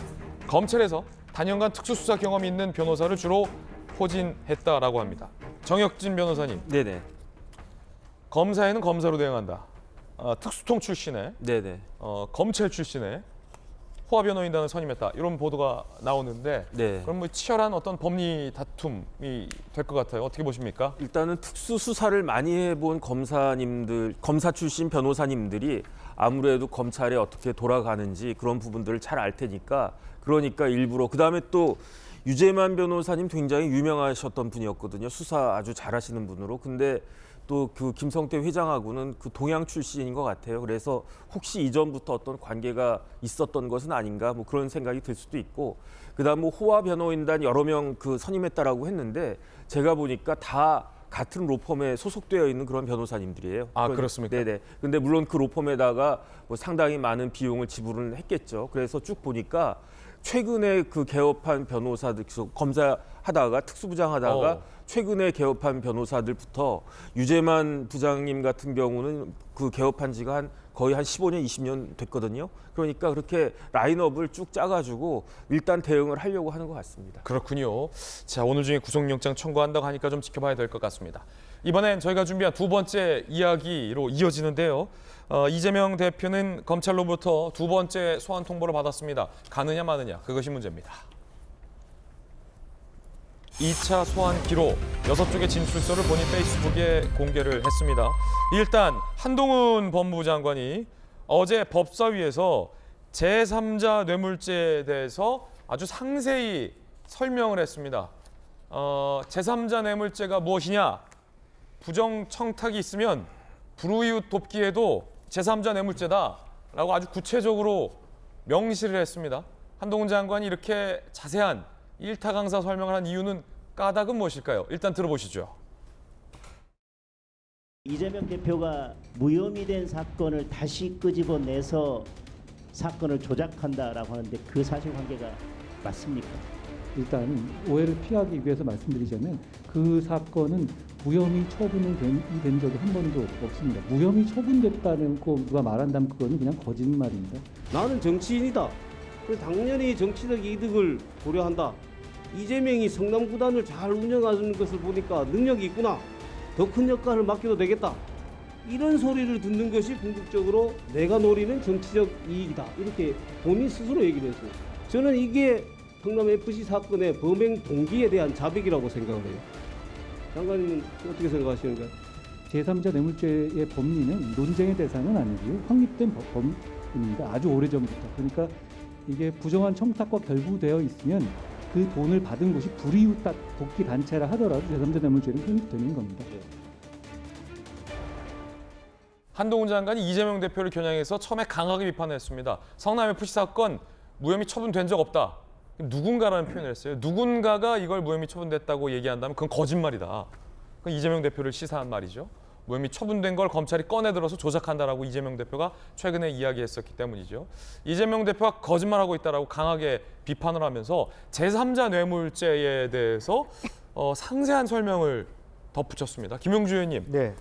검찰에서 단연간 특수수사 경험이 있는 변호사를 주로 포진했다라고 합니다. 정혁진 변호사님. 네네. 검사에는 검사로 대응한다. 특수통 출신의 네네. 검찰 출신의 호화 변호인단을 선임했다. 이런 보도가 나오는데 네. 그럼 뭐 치열한 어떤 법리 다툼이 될 것 같아요. 어떻게 보십니까? 일단은 특수 수사를 많이 해본 검사님들, 검사 출신 변호사님들이 아무래도 검찰에 어떻게 돌아가는지 그런 부분들을 잘 알 테니까 그러니까 일부러 그다음에 또 유재만 변호사님 굉장히 유명하셨던 분이었거든요. 수사 아주 잘하시는 분으로. 근데 또 그 김성태 회장하고는 그 동양 출신인 것 같아요. 그래서 혹시 이전부터 어떤 관계가 있었던 것은 아닌가 뭐 그런 생각이 들 수도 있고 그다음 뭐 호화 변호인단 여러 명 그 선임했다라고 했는데 제가 보니까 다 같은 로펌에 소속되어 있는 그런 변호사님들이에요. 아, 그렇습니까? 네네. 근데 물론 그 로펌에다가 뭐 상당히 많은 비용을 지불을 했겠죠. 그래서 쭉 보니까 최근에 그 개업한 변호사들, 검사 하다가 특수부장 하다가 최근에 개업한 변호사들부터 유재만 부장님 같은 경우는 그 개업한 지가 거의 한 15년, 20년 됐거든요. 그러니까 그렇게 라인업을 쭉 짜가지고 일단 대응을 하려고 하는 것 같습니다. 그렇군요. 자, 오늘 중에 구속영장 청구한다고 하니까 좀 지켜봐야 될 것 같습니다. 이번엔 저희가 준비한 두 번째 이야기로 이어지는데요. 이재명 대표는 검찰로부터 두 번째 소환 통보를 받았습니다. 가느냐 마느냐, 그것이 문제입니다. 2차 소환 기록 6쪽의 진술서를 본인 페이스북에 공개를 했습니다. 일단 한동훈 법무부 장관이 어제 법사위에서 제3자 뇌물죄에 대해서 아주 상세히 설명을 했습니다. 제3자 뇌물죄가 무엇이냐? 부정 청탁이 있으면 불우이웃 돕기에도 제3자 뇌물죄다라고 아주 구체적으로 명시를 했습니다. 한동훈 장관이 이렇게 자세한 일타 강사 설명을 한 이유는 까닭은 무엇일까요? 일단 들어보시죠. 이재명 대표가 무혐의 된 사건을 다시 끄집어내서 사건을 조작한다라고 하는데 그 사실관계가 맞습니까? 일단 오해를 피하기 위해서 말씀드리자면 그 사건은 무혐의 처분이 된 적이 한 번도 없습니다. 무혐의 처분됐다는 거 누가 말한다면 그거는 그냥 거짓말입니다. 나는 정치인이다. 그래서 당연히 정치적 이득을 고려한다. 이재명이 성남구단을 잘 운영하는 것을 보니까 능력이 있구나. 더 큰 역할을 맡겨도 되겠다. 이런 소리를 듣는 것이 궁극적으로 내가 노리는 정치적 이익이다. 이렇게 본인 스스로 얘기를 했어요. 저는 이게 성남FC 사건의 범행 동기에 대한 자백이라고 생각을 해요. 장관님은 어떻게 생각하시는가요? 제3자 뇌물죄의 법리는 논쟁의 대상은 아니고요. 확립된 법입니다. 아주 오래전부터. 그러니까 이게 부정한 청탁과 결부되어 있으면 그 돈을 받은 곳이 불이웃 돕기 단체라 하더라도 제3자 뇌물죄는 성립되는 겁니다. 한동훈 장관이 이재명 대표를 겨냥해서 처음에 강하게 비판했습니다. 성남FC 사건 무혐의 처분된 적 없다. 누군가라는 표현을 했어요. 누군가가 이걸 무혐의 처분됐다고 얘기한다면 그건 거짓말이다. 그건 이재명 대표를 시사한 말이죠. 무혐의 처분된 걸 검찰이 꺼내들어서 조작한다라고 이재명 대표가 최근에 이야기했었기 때문이죠. 이재명 대표가 거짓말하고 있다라고 강하게 비판을 하면서 제3자 뇌물죄에 대해서 상세한 설명을 덧붙였습니다. 김용주 의원님, 네.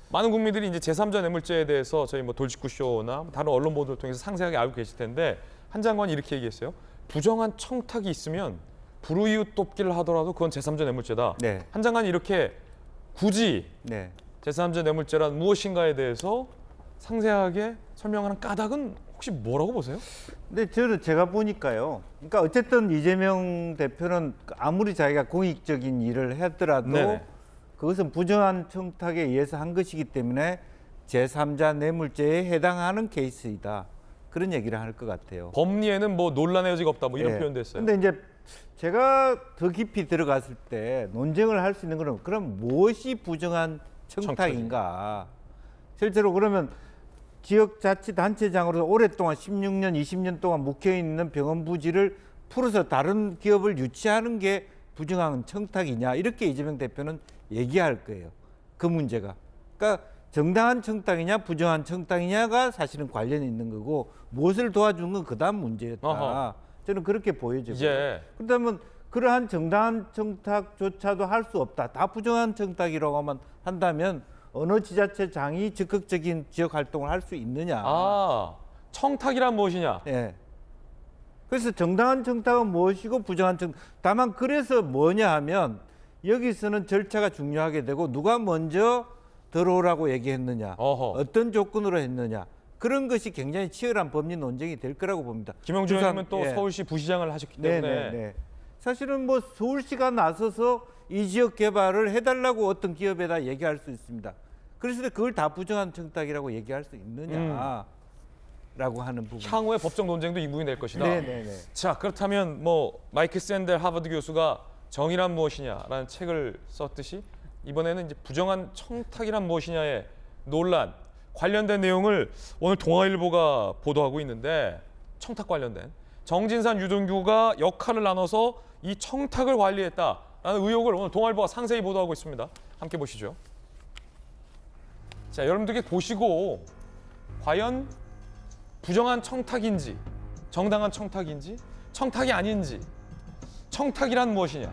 많은 국민들이 이제 제3자 뇌물죄에 대해서 저희 뭐 돌직구쇼나 다른 언론 보도를 통해서 상세하게 알고 계실 텐데 한 장관이 이렇게 얘기했어요. 부정한 청탁이 있으면 불우이웃 돕기를 하더라도 그건 제3자 뇌물죄다. 네. 한 장관이 이렇게 굳이 네. 제3자 뇌물죄란 무엇인가에 대해서 상세하게 설명하는 까닭은 혹시 뭐라고 보세요? 근데 저는 제가 보니까요. 그러니까 어쨌든 이재명 대표는 아무리 자기가 공익적인 일을 했더라도 네네. 그것은 부정한 청탁에 의해서 한 것이기 때문에 제3자 뇌물죄에 해당하는 케이스이다. 그런 얘기를 할 것 같아요. 법리에는 뭐 논란의 여지가 없다 뭐 이런 네. 표현도 했어요. 근데 이제 제가 더 깊이 들어갔을 때 논쟁을 할 수 있는 거는 그럼 무엇이 부정한 청탁인가? 실제로 그러면 지역자치단체장으로 오랫동안 16년, 20년 동안 묵혀있는 병원 부지를 풀어서 다른 기업을 유치하는 게 부정한 청탁이냐? 이렇게 이재명 대표는 얘기할 거예요. 그 문제가. 그러니까 정당한 청탁이냐 부정한 청탁이냐가 사실은 관련이 있는 거고 무엇을 도와준 건 그다음 문제였다. 어허. 저는 그렇게 보여져요. 예. 그렇다면 그러한 정당한 청탁조차도 할 수 없다. 다 부정한 청탁이라고만 한다면 어느 지자체장이 적극적인 지역 활동을 할 수 있느냐. 아, 청탁이란 무엇이냐? 예. 그래서 정당한 청탁은 무엇이고 부정한 청탁. 다만 그래서 뭐냐 하면 여기서는 절차가 중요하게 되고 누가 먼저 들어오라고 얘기했느냐. 어떤 조건으로 했느냐. 그런 것이 굉장히 치열한 법리 논쟁이 될 거라고 봅니다. 김영주 의원님은 또 서울시 부시장을 하셨기 때문에 네. 사실은 뭐 서울시가 나서서 이 지역 개발을 해달라고 어떤 기업에다 얘기할 수 있습니다. 그래서 그걸 다 부정한 청탁이라고 얘기할 수 있느냐라고 하는 부분. 향후의 법적 논쟁도 이 부분이 될 것이다. 네네네. 자, 그렇다면 뭐 마이클 샌델 하버드 교수가 정의란 무엇이냐라는 책을 썼듯이 이번에는 이제 부정한 청탁이란 무엇이냐의 논란 관련된 내용을 오늘 동아일보가 보도하고 있는데 청탁 관련된 정진산 유동규가 역할을 나눠서 이 청탁을 관리했다라는 의혹을 오늘 동아일보가 상세히 보도하고 있습니다. 함께 보시죠. 자, 여러분들께 보시고 과연 부정한 청탁인지 정당한 청탁인지 청탁이 아닌지 청탁이란 무엇이냐?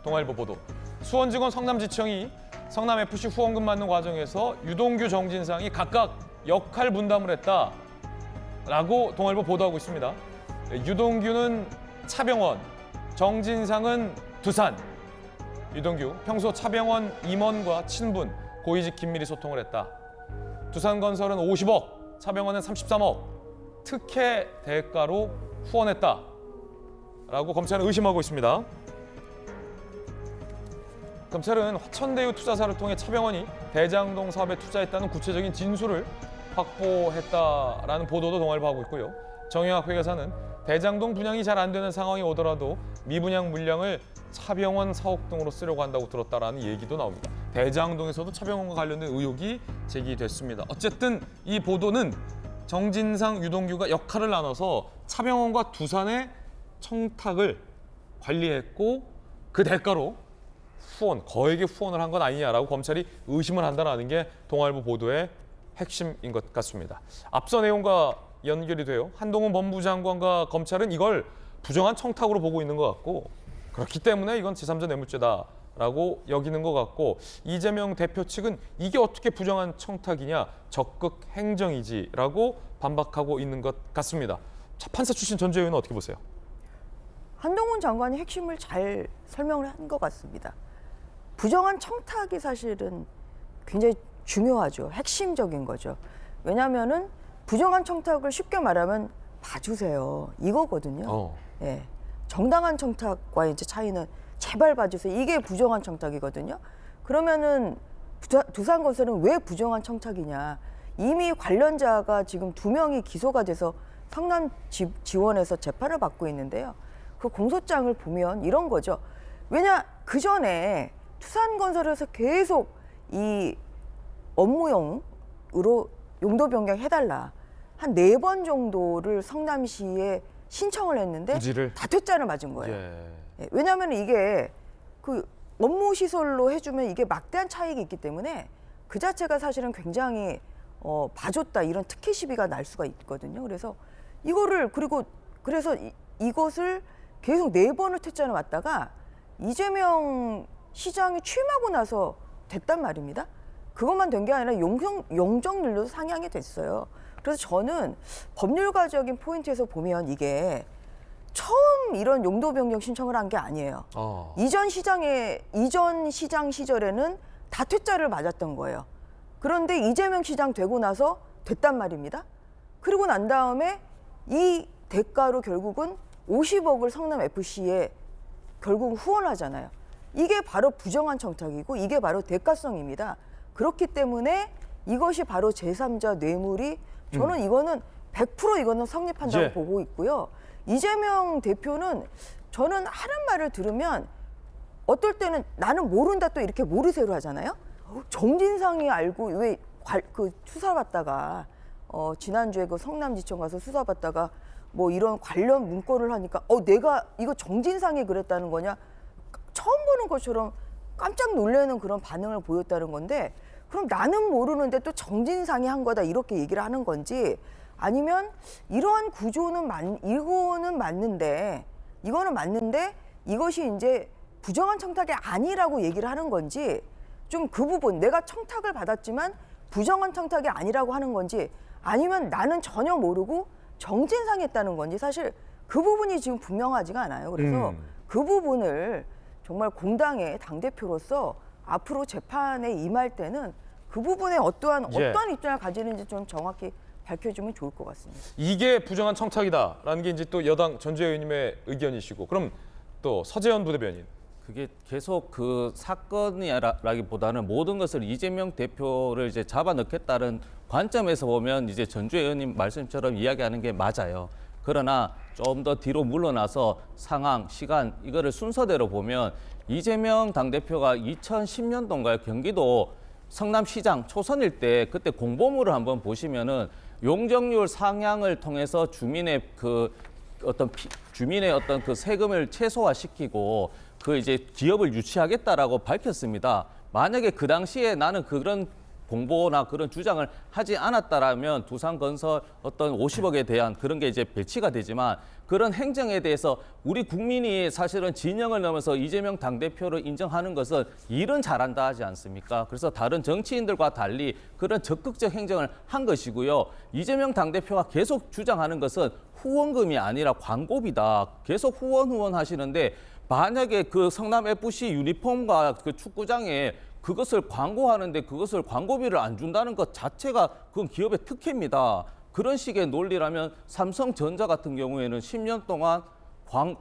동아일보 보도. 수원지검 성남지청이 성남FC 후원금 받는 과정에서 유동규, 정진상이 각각 역할 분담을 했다라고 동아일보 보도하고 있습니다. 유동규는 차병원, 정진상은 두산. 유동규, 평소 차병원 임원과 친분, 고위직 긴밀히 소통을 했다. 두산건설은 50억, 차병원은 33억, 특혜 대가로 후원했다라고 검찰은 의심하고 있습니다. 검찰은 화천대유 투자사를 통해 차병원이 대장동 사업에 투자했다는 구체적인 진술을 확보했다라는 보도도 동아일보 하고 있고요. 정영학 회계사는 대장동 분양이 잘 안 되는 상황이 오더라도 미분양 물량을 차병원 사옥 등으로 쓰려고 한다고 들었다라는 얘기도 나옵니다. 대장동에서도 차병원과 관련된 의혹이 제기됐습니다. 어쨌든 이 보도는 정진상, 유동규가 역할을 나눠서 차병원과 두산의 청탁을 관리했고 그 대가로 거액의 후원을 한 건 아니냐라고 검찰이 의심을 한다는 게 동아일보 보도의 핵심인 것 같습니다. 앞서 내용과 연결이 돼요. 한동훈 법무장관과 검찰은 이걸 부정한 청탁으로 보고 있는 것 같고 그렇기 때문에 이건 제3자 뇌물죄다라고 여기는 것 같고 이재명 대표 측은 이게 어떻게 부정한 청탁이냐 적극 행정이지라고 반박하고 있는 것 같습니다. 판사 출신 전주의 의원은 어떻게 보세요? 한동훈 장관이 핵심을 잘 설명을 한 것 같습니다. 부정한 청탁이 사실은 굉장히 중요하죠. 핵심적인 거죠. 왜냐하면은 부정한 청탁을 쉽게 말하면 봐주세요. 이거거든요. 예. 정당한 청탁과의 이제 차이는 제발 봐주세요. 이게 부정한 청탁이거든요. 그러면은 두산건설은 왜 부정한 청탁이냐. 이미 관련자가 지금 2명이 기소가 돼서 성남지원에서 재판을 받고 있는데요. 그 공소장을 보면 이런 거죠. 왜냐, 그 전에 두산건설에서 계속 이 업무용으로 용도 변경해달라. 한 4번 정도를 성남시에 신청을 했는데 부지를? 다 퇴짜를 맞은 거예요. 예. 왜냐하면 이게 그 업무 시설로 해주면 이게 막대한 차익이 있기 때문에 그 자체가 사실은 굉장히 봐줬다 이런 특혜 시비가 날 수가 있거든요. 그래서 이거를 그래서 이것을 계속 4번을 퇴짜를 맞다가 이재명 시장이 취임하고 나서 됐단 말입니다. 그것만 된 게 아니라 용적률도 상향이 됐어요. 그래서 저는 법률가적인 포인트에서 보면 이게 처음 이런 용도 변경 신청을 한 게 아니에요. 이전 시장 시절에는 다 퇴짜를 맞았던 거예요. 그런데 이재명 시장 되고 나서 됐단 말입니다. 그리고 난 다음에 이 대가로 결국은 50억을 성남FC에 결국 후원하잖아요. 이게 바로 부정한 청탁이고 이게 바로 대가성입니다. 그렇기 때문에 이것이 바로 제3자 뇌물이 저는 이거는 100% 이거는 성립한다고 보고 있고요. 이재명 대표는 저는 하는 말을 들으면 어떨 때는 나는 모른다 또 이렇게 모르쇠로 하잖아요. 정진상이 알고 왜 그 수사받다가 지난주에 그 성남지청 가서 수사받다가 뭐 이런 관련 문건을 하니까 내가 이거 정진상이 그랬다는 거냐 처음 보는 것처럼 깜짝 놀라는 그런 반응을 보였다는 건데 그럼 나는 모르는데 또 정진상이 한 거다 이렇게 얘기를 하는 건지 아니면 이러한 구조는 이거는 맞는데 이것이 이제 부정한 청탁이 아니라고 얘기를 하는 건지 좀 그 부분 내가 청탁을 받았지만 부정한 청탁이 아니라고 하는 건지 아니면 나는 전혀 모르고 정진상했다는 건지 사실 그 부분이 지금 분명하지가 않아요. 그래서 그 부분을 정말 공당의 당대표로서 앞으로 재판에 임할 때는 그 부분에 어떠한 입장을 가지는지 좀 정확히 밝혀주면 좋을 것 같습니다. 이게 부정한 청탁이다라는 게 이제 또 여당 전주의 의원님의 의견이시고 그럼 또 서재현 부대변인. 그게 계속 그 사건이라기보다는 모든 것을 이재명 대표를 이제 잡아넣겠다는 관점에서 보면 이제 전주의 의원님 말씀처럼 이야기하는 게 맞아요. 그러나 좀 더 뒤로 물러나서 상황, 시간 이거를 순서대로 보면 이재명 당대표가 2010년도인가요? 경기도 성남시장 초선일 때 그때 공보물을 한번 보시면은 용적률 상향을 통해서 주민의 어떤 그 세금을 최소화시키고 그 이제 기업을 유치하겠다라고 밝혔습니다. 만약에 그 당시에 나는 그런 공보나 그런 주장을 하지 않았다라면 두산건설 어떤 50억에 대한 그런 게 이제 배치가 되지만 그런 행정에 대해서 우리 국민이 사실은 진영을 넘어서 이재명 당대표를 인정하는 것은 일은 잘한다 하지 않습니까? 그래서 다른 정치인들과 달리 그런 적극적 행정을 한 것이고요. 이재명 당대표가 계속 주장하는 것은 후원금이 아니라 광고비다. 계속 후원 하시는데 만약에 그 성남FC 유니폼과 그 축구장에 그것을 광고하는데 그것을 광고비를 안 준다는 것 자체가 그건 기업의 특혜입니다. 그런 식의 논리라면 삼성전자 같은 경우에는 10년 동안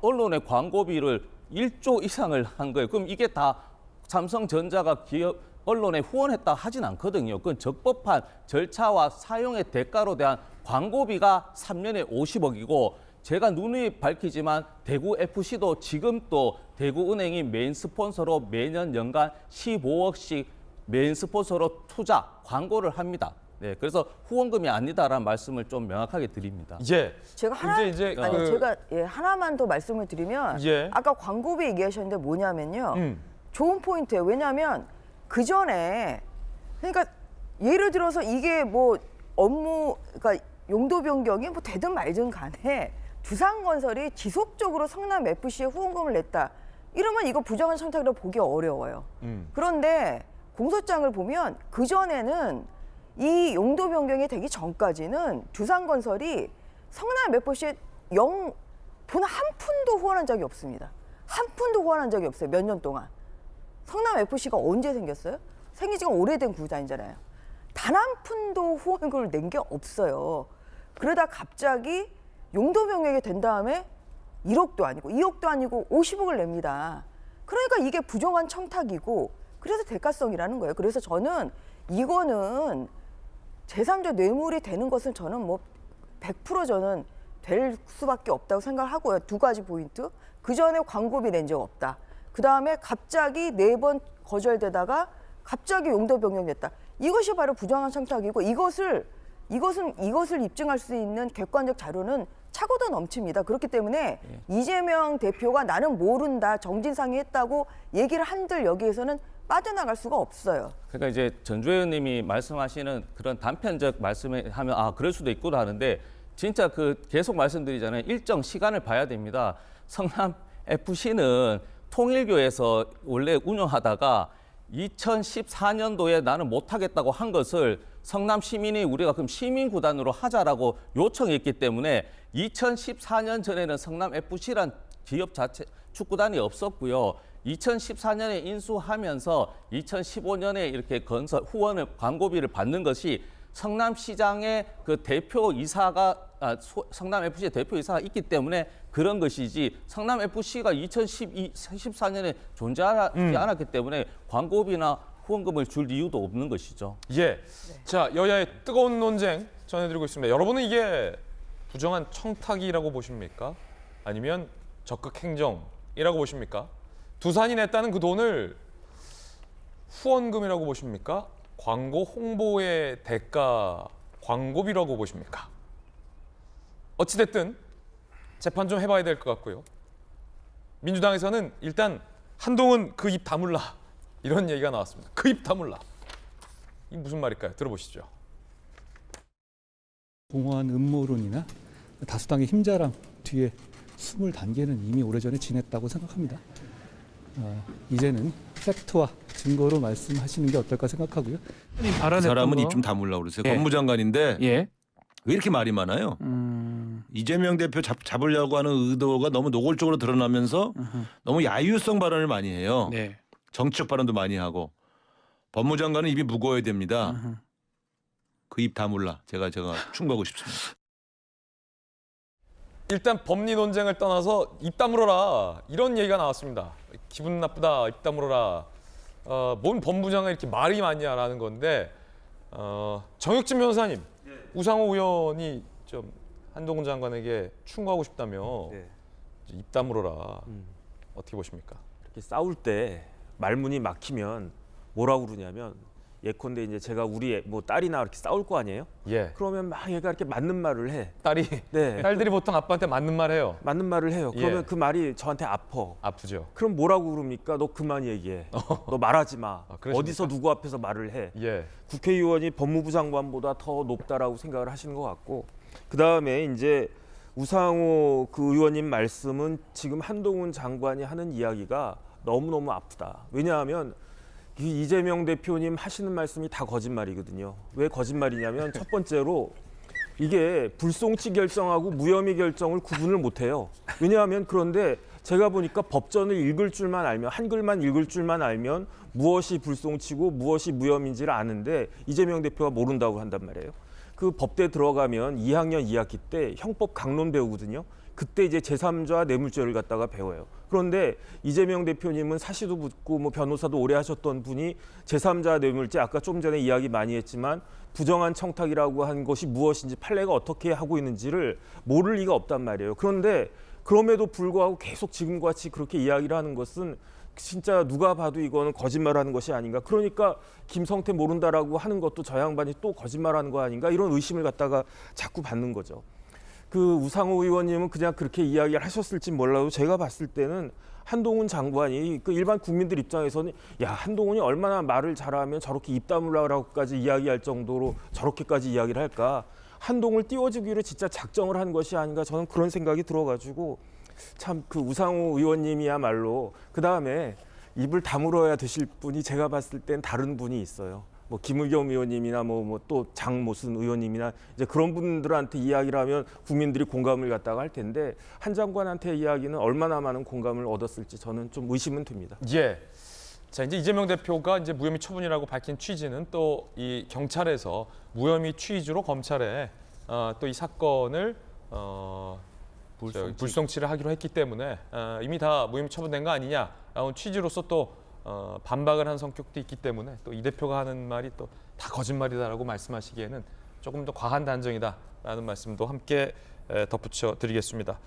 언론의 광고비를 1조 이상을 한 거예요. 그럼 이게 다 삼성전자가 기업 언론에 후원했다 하진 않거든요. 그건 적법한 절차와 사용의 대가로 대한 광고비가 3년에 50억이고 제가 누누이 밝히지만 대구FC도 지금 또 대구은행이 메인 스폰서로 매년 연간 15억씩 메인 스폰서로 투자, 광고를 합니다. 네, 그래서 후원금이 아니다라는 말씀을 좀 명확하게 드립니다. 예. 제가 하나만 더 말씀을 드리면 예. 아까 광고비 얘기하셨는데 뭐냐면요. 좋은 포인트예요. 왜냐하면 그 전에 그러니까 예를 들어서 이게 뭐 업무 그러니까 용도 변경이 뭐 되든 말든 간에 두산건설이 지속적으로 성남FC에 후원금을 냈다. 이러면 이거 부정한 청탁이라고 보기 어려워요. 그런데 공소장을 보면 그 전에는 이 용도 변경이 되기 전까지는 두산건설이 성남FC에 돈 한 푼도 후원한 적이 없습니다. 한 푼도 후원한 적이 없어요. 몇 년 동안. 성남FC가 언제 생겼어요? 생긴 지가 오래된 구단이잖아요. 단 한 푼도 후원금을 낸 게 없어요. 그러다 갑자기 용도 변경이 된 다음에 1억도 아니고 2억도 아니고 50억을 냅니다. 그러니까 이게 부정한 청탁이고 그래서 대가성이라는 거예요. 그래서 저는 이거는 제3자 뇌물이 되는 것은 저는 뭐 100% 저는 될 수밖에 없다고 생각을 하고요. 두 가지 포인트. 그 전에 광고비 낸 적 없다. 그 다음에 갑자기 4번 거절되다가 갑자기 용도 변경됐다. 이것이 바로 부정한 청탁이고 이것을 입증할 수 있는 객관적 자료는 차고도 넘칩니다. 그렇기 때문에 이재명 대표가 나는 모른다, 정진상이 했다고 얘기를 한들 여기에서는 빠져나갈 수가 없어요. 그러니까 이제 전주 의원님이 말씀하시는 그런 단편적 말씀을 하면 그럴 수도 있구나 하는데 진짜 그 계속 말씀드리잖아요. 일정 시간을 봐야 됩니다. 성남FC는 통일교에서 원래 운영하다가 2014년도에 나는 못하겠다고 한 것을 성남 시민이 우리가 그럼 시민구단으로 하자라고 요청했기 때문에 2014년 전에는 성남FC란 기업 자체 축구단이 없었고요. 2014년에 인수하면서 2015년에 이렇게 건설 후원을 광고비를 받는 것이 성남시장의 그 대표이사가 성남FC의 대표이사가 있기 때문에 그런 것이지 성남FC가 2014년에 존재하지 않았기 때문에 광고비나 후원금을 줄 이유도 없는 것이죠. 예. 자, 여야의 뜨거운 논쟁 전해드리고 있습니다. 여러분은 이게 부정한 청탁이라고 보십니까? 아니면 적극 행정이라고 보십니까? 두산이 냈다는 그 돈을 후원금이라고 보십니까? 광고 홍보의 대가 광고비라고 보십니까? 어찌됐든 재판 좀 해봐야 될 것 같고요. 민주당에서는 일단 한동훈 그 입 다물라 이런 얘기가 나왔습니다. 그 입 다물라. 이게 무슨 말일까요? 들어보시죠. 공허한 음모론이나 다수당의 힘자랑 뒤에 숨을 단계는 이미 오래전에 지냈다고 생각합니다. 이제는 팩트와 증거로 말씀하시는 게 어떨까 생각하고요. 그 사람은 입 좀 다물라고 그러세요. 예. 법무장관인데 예. 왜 이렇게 말이 많아요? 이재명 대표 잡으려고 하는 의도가 너무 노골적으로 드러나면서 너무 야유성 발언을 많이 해요. 네. 정치적 발언도 많이 하고. 법무장관은 입이 무거워야 됩니다. 그 입 다물라. 제가 충고하고 싶습니다. 일단 법리 논쟁을 떠나서 입 다물어라 이런 얘기가 나왔습니다. 기분 나쁘다 입 다물어라. 뭔 법무장관 이렇게 말이 많냐라는 건데 정혁진 변호사님, 우상호 의원이 좀 한동훈 장관에게 충고하고 싶다며 입 다물어라. 어떻게 보십니까? 이렇게 싸울 때 말문이 막히면 뭐라고 그러냐면 예컨대 이제 제가 우리 뭐 딸이나 이렇게 싸울 거 아니에요? 예. 그러면 막 얘가 이렇게 맞는 말을 해. 딸이 네. 딸들이 보통 아빠한테 맞는 말 해요. 맞는 말을 해요. 그러면 예. 그 말이 저한테 아파. 아프죠. 그럼 뭐라고 그럽니까? 너 그만 얘기해. 너 말하지 마. 그러십니까? 어디서 누구 앞에서 말을 해. 예. 국회의원이 법무부 장관보다 더 높다라고 생각을 하시는 것 같고, 그 다음에 이제 우상호 그 의원님 말씀은 지금 한동훈 장관이 하는 이야기가 너무너무 아프다. 왜냐하면 이 이재명 대표님 하시는 말씀이 다 거짓말이거든요. 왜 거짓말이냐면 첫 번째로 이게 불송치 결정하고 무혐의 결정을 구분을 못해요. 왜냐하면 그런데 제가 보니까 법전을 읽을 줄만 알면, 한글만 읽을 줄만 알면 무엇이 불송치고 무엇이 무혐의인지를 아는데 이재명 대표가 모른다고 한단 말이에요. 그 법대 들어가면 2학년 2학기 때 형법 강론 배우거든요. 그때 이제 제3자 뇌물죄를 갖다가 배워요. 그런데 이재명 대표님은 사시도 붙고 뭐 변호사도 오래 하셨던 분이 제3자 뇌물죄, 아까 좀 전에 이야기 많이 했지만 부정한 청탁이라고 한 것이 무엇인지, 판례가 어떻게 하고 있는지를 모를 리가 없단 말이에요. 그런데 그럼에도 불구하고 계속 지금과 같이 그렇게 이야기를 하는 것은 진짜 누가 봐도 이거는 거짓말하는 것이 아닌가. 그러니까 김성태 모른다라고 하는 것도 저 양반이 또 거짓말하는 거 아닌가, 이런 의심을 갖다가 자꾸 받는 거죠. 그 우상호 의원님은 그냥 그렇게 이야기를 하셨을지 몰라도 제가 봤을 때는 한동훈 장관이 그 일반 국민들 입장에서는 야, 한동훈이 얼마나 말을 잘하면 저렇게 입 다물라고까지 이야기할 정도로 저렇게까지 이야기를 할까. 한동훈을 띄워주기로 진짜 작정을 한 것이 아닌가, 저는 그런 생각이 들어가지고 참 그 우상호 의원님이야말로, 그 다음에 입을 다물어야 되실 분이 제가 봤을 땐 다른 분이 있어요. 뭐 김의겸 의원님이나 뭐 또 장모순 의원님이나 이제 그런 분들한테 이야기를 하면 국민들이 공감을 갖다가 할 텐데, 한 장관한테 이야기는 얼마나 많은 공감을 얻었을지 저는 좀 의심은 됩니다. 예. 자, 이제 이재명 대표가 이제 무혐의 처분이라고 밝힌 취지는 또 이 경찰에서 무혐의 취지로 검찰에 또 이 사건을 불송치를 하기로 했기 때문에 이미 다 무혐의 처분된 거 아니냐 라는 취지로서 또 반박을 한 성격도 있기 때문에 또 이 대표가 하는 말이 또 다 거짓말이다라고 말씀하시기에는 조금 더 과한 단정이다라는 말씀도 함께 덧붙여 드리겠습니다.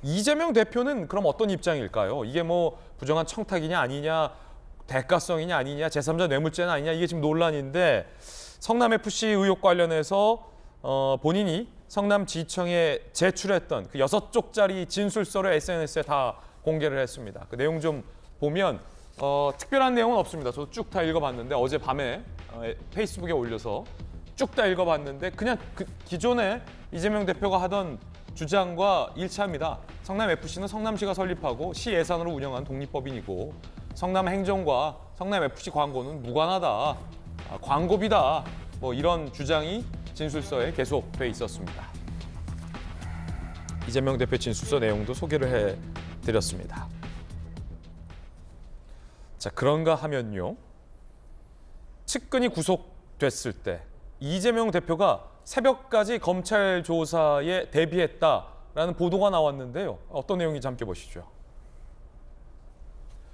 이재명 대표는 그럼 어떤 입장일까요? 이게 뭐 부정한 청탁이냐 아니냐, 대가성이냐 아니냐, 제3자 뇌물죄는 아니냐, 이게 지금 논란인데, 성남FC 의혹 관련해서 본인이 성남지청에 제출했던 그 6쪽짜리 진술서를 SNS에 다 공개를 했습니다. 그 내용 좀 보면 특별한 내용은 없습니다. 저도 쭉 다 읽어봤는데, 어제 밤에 페이스북에 올려서 쭉 다 읽어봤는데 그냥 그 기존에 이재명 대표가 하던 주장과 일치합니다. 성남FC는 성남시가 설립하고 시 예산으로 운영한 독립법인이고, 성남행정과 성남FC 광고는 무관하다, 광고비다, 뭐 이런 주장이 진술서에 계속돼 있었습니다. 이재명 대표 진술서 내용도 소개를 해드렸습니다. 자, 그런가 하면요, 측근이 구속됐을 때 이재명 대표가 새벽까지 검찰 조사에 대비했다라는 보도가 나왔는데요. 어떤 내용인지 함께 보시죠.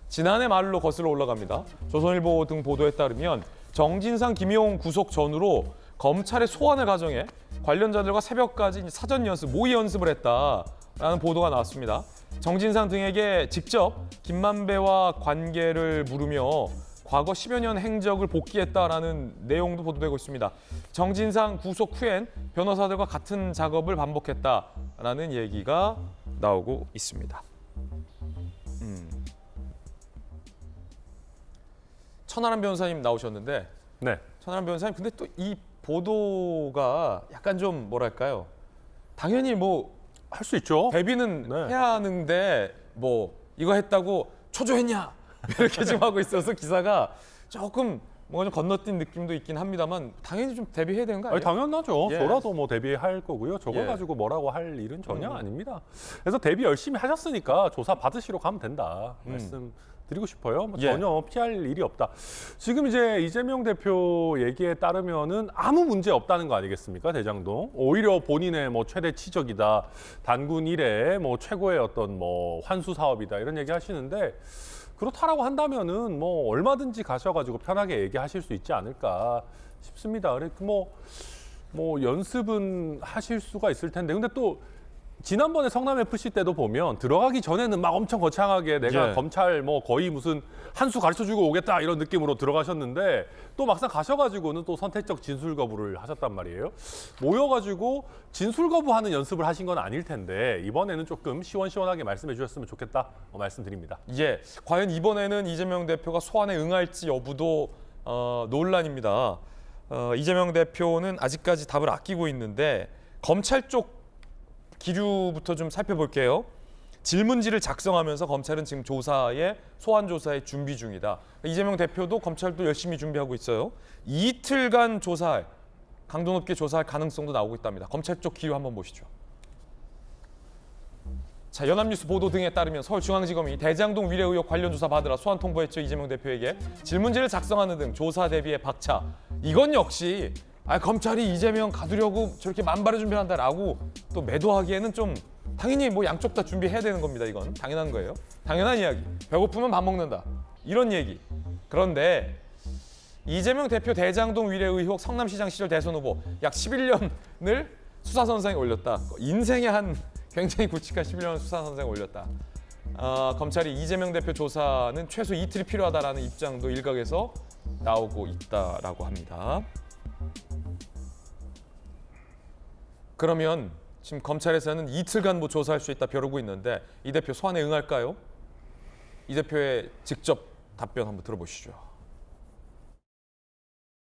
지난해 말로 거슬러 올라갑니다. 조선일보 등 보도에 따르면 정진상, 김용 구속 전후로 검찰의 소환을 가정해 관련자들과 새벽까지 사전 연습, 모의 연습을 했다라는 보도가 나왔습니다. 정진상 등에게 직접 김만배와 관계를 물으며 과거 10여 년 행적을 복귀했다라는 내용도 보도되고 있습니다. 정진상 구속 후엔 변호사들과 같은 작업을 반복했다라는 얘기가 나오고 있습니다. 천하람 변호사님 나오셨는데, 네. 천하람 변호사님, 근데 또 이 보도가 약간 좀 뭐랄까요? 당연히 뭐 할 수 있죠. 대비는 네. 해야 하는데 뭐 이거 했다고 초조했냐 이렇게 지금 하고 있어서 기사가 조금 뭔가 좀 건너뛴 느낌도 있긴 합니다만, 당연히 좀 대비해야 되는 거 아니에요? 아니, 당연하죠. 예. 저라도 뭐 대비할 거고요. 저걸 예. 가지고 뭐라고 할 일은 전혀 아닙니다. 그래서 대비 열심히 하셨으니까 조사 받으시러 가면 된다 말씀드리고 싶어요. 뭐 예. 전혀 피할 일이 없다. 지금 이제 이재명 대표 얘기에 따르면은 아무 문제 없다는 거 아니겠습니까, 대장동? 오히려 본인의 뭐 최대 치적이다, 단군 이래 뭐 최고의 어떤 뭐 환수 사업이다, 이런 얘기 하시는데, 그렇다라고 한다면은 뭐 얼마든지 가셔가지고 편하게 얘기하실 수 있지 않을까 싶습니다. 그래 뭐 연습은 하실 수가 있을 텐데, 근데 또 지난번에 성남 FC 때도 보면 들어가기 전에는 막 엄청 거창하게 내가 예. 검찰 뭐 거의 무슨 한 수 가르쳐주고 오겠다 이런 느낌으로 들어가셨는데 또 막상 가셔가지고는 또 선택적 진술 거부를 하셨단 말이에요. 모여가지고 진술 거부하는 연습을 하신 건 아닐 텐데 이번에는 조금 시원시원하게 말씀해 주셨으면 좋겠다 말씀드립니다. 예, 과연 이번에는 이재명 대표가 소환에 응할지 여부도 논란입니다. 이재명 대표는 아직까지 답을 아끼고 있는데 검찰 쪽 기류부터 좀 살펴볼게요. 질문지를 작성하면서 검찰은 지금 소환 조사에 준비 중이다. 이재명 대표도 검찰도 열심히 준비하고 있어요. 이틀간 조사할, 강도 높게 조사할 가능성도 나오고 있답니다. 검찰 쪽 기류 한번 보시죠. 자, 연합뉴스 보도 등에 따르면 서울중앙지검이 대장동 위례 의혹 관련 조사 받으라 소환 통보했죠. 이재명 대표에게 질문지를 작성하는 등 조사 대비에 박차. 이건 역시 검찰이 이재명 가두려고 저렇게 만발의 준비를 한다라고 또 매도하기에는 좀 당연히 뭐 양쪽 다 준비해야 되는 겁니다. 이건 당연한 거예요. 당연한 이야기. 배고프면 밥 먹는다. 이런 얘기. 그런데 이재명 대표 대장동 위례 의혹 성남시장 시절 대선 후보 약 11년을 수사선상에 올렸다. 인생의 한 굉장히 굵직한 11년 수사선상에 올렸다. 검찰이 이재명 대표 조사는 최소 이틀이 필요하다라는 입장도 일각에서 나오고 있다라고 합니다. 그러면 지금 검찰에서는 이틀간 뭐 조사할 수 있다 벼르고 있는데 이 대표 소환에 응할까요? 이 대표의 직접 답변 한번 들어보시죠.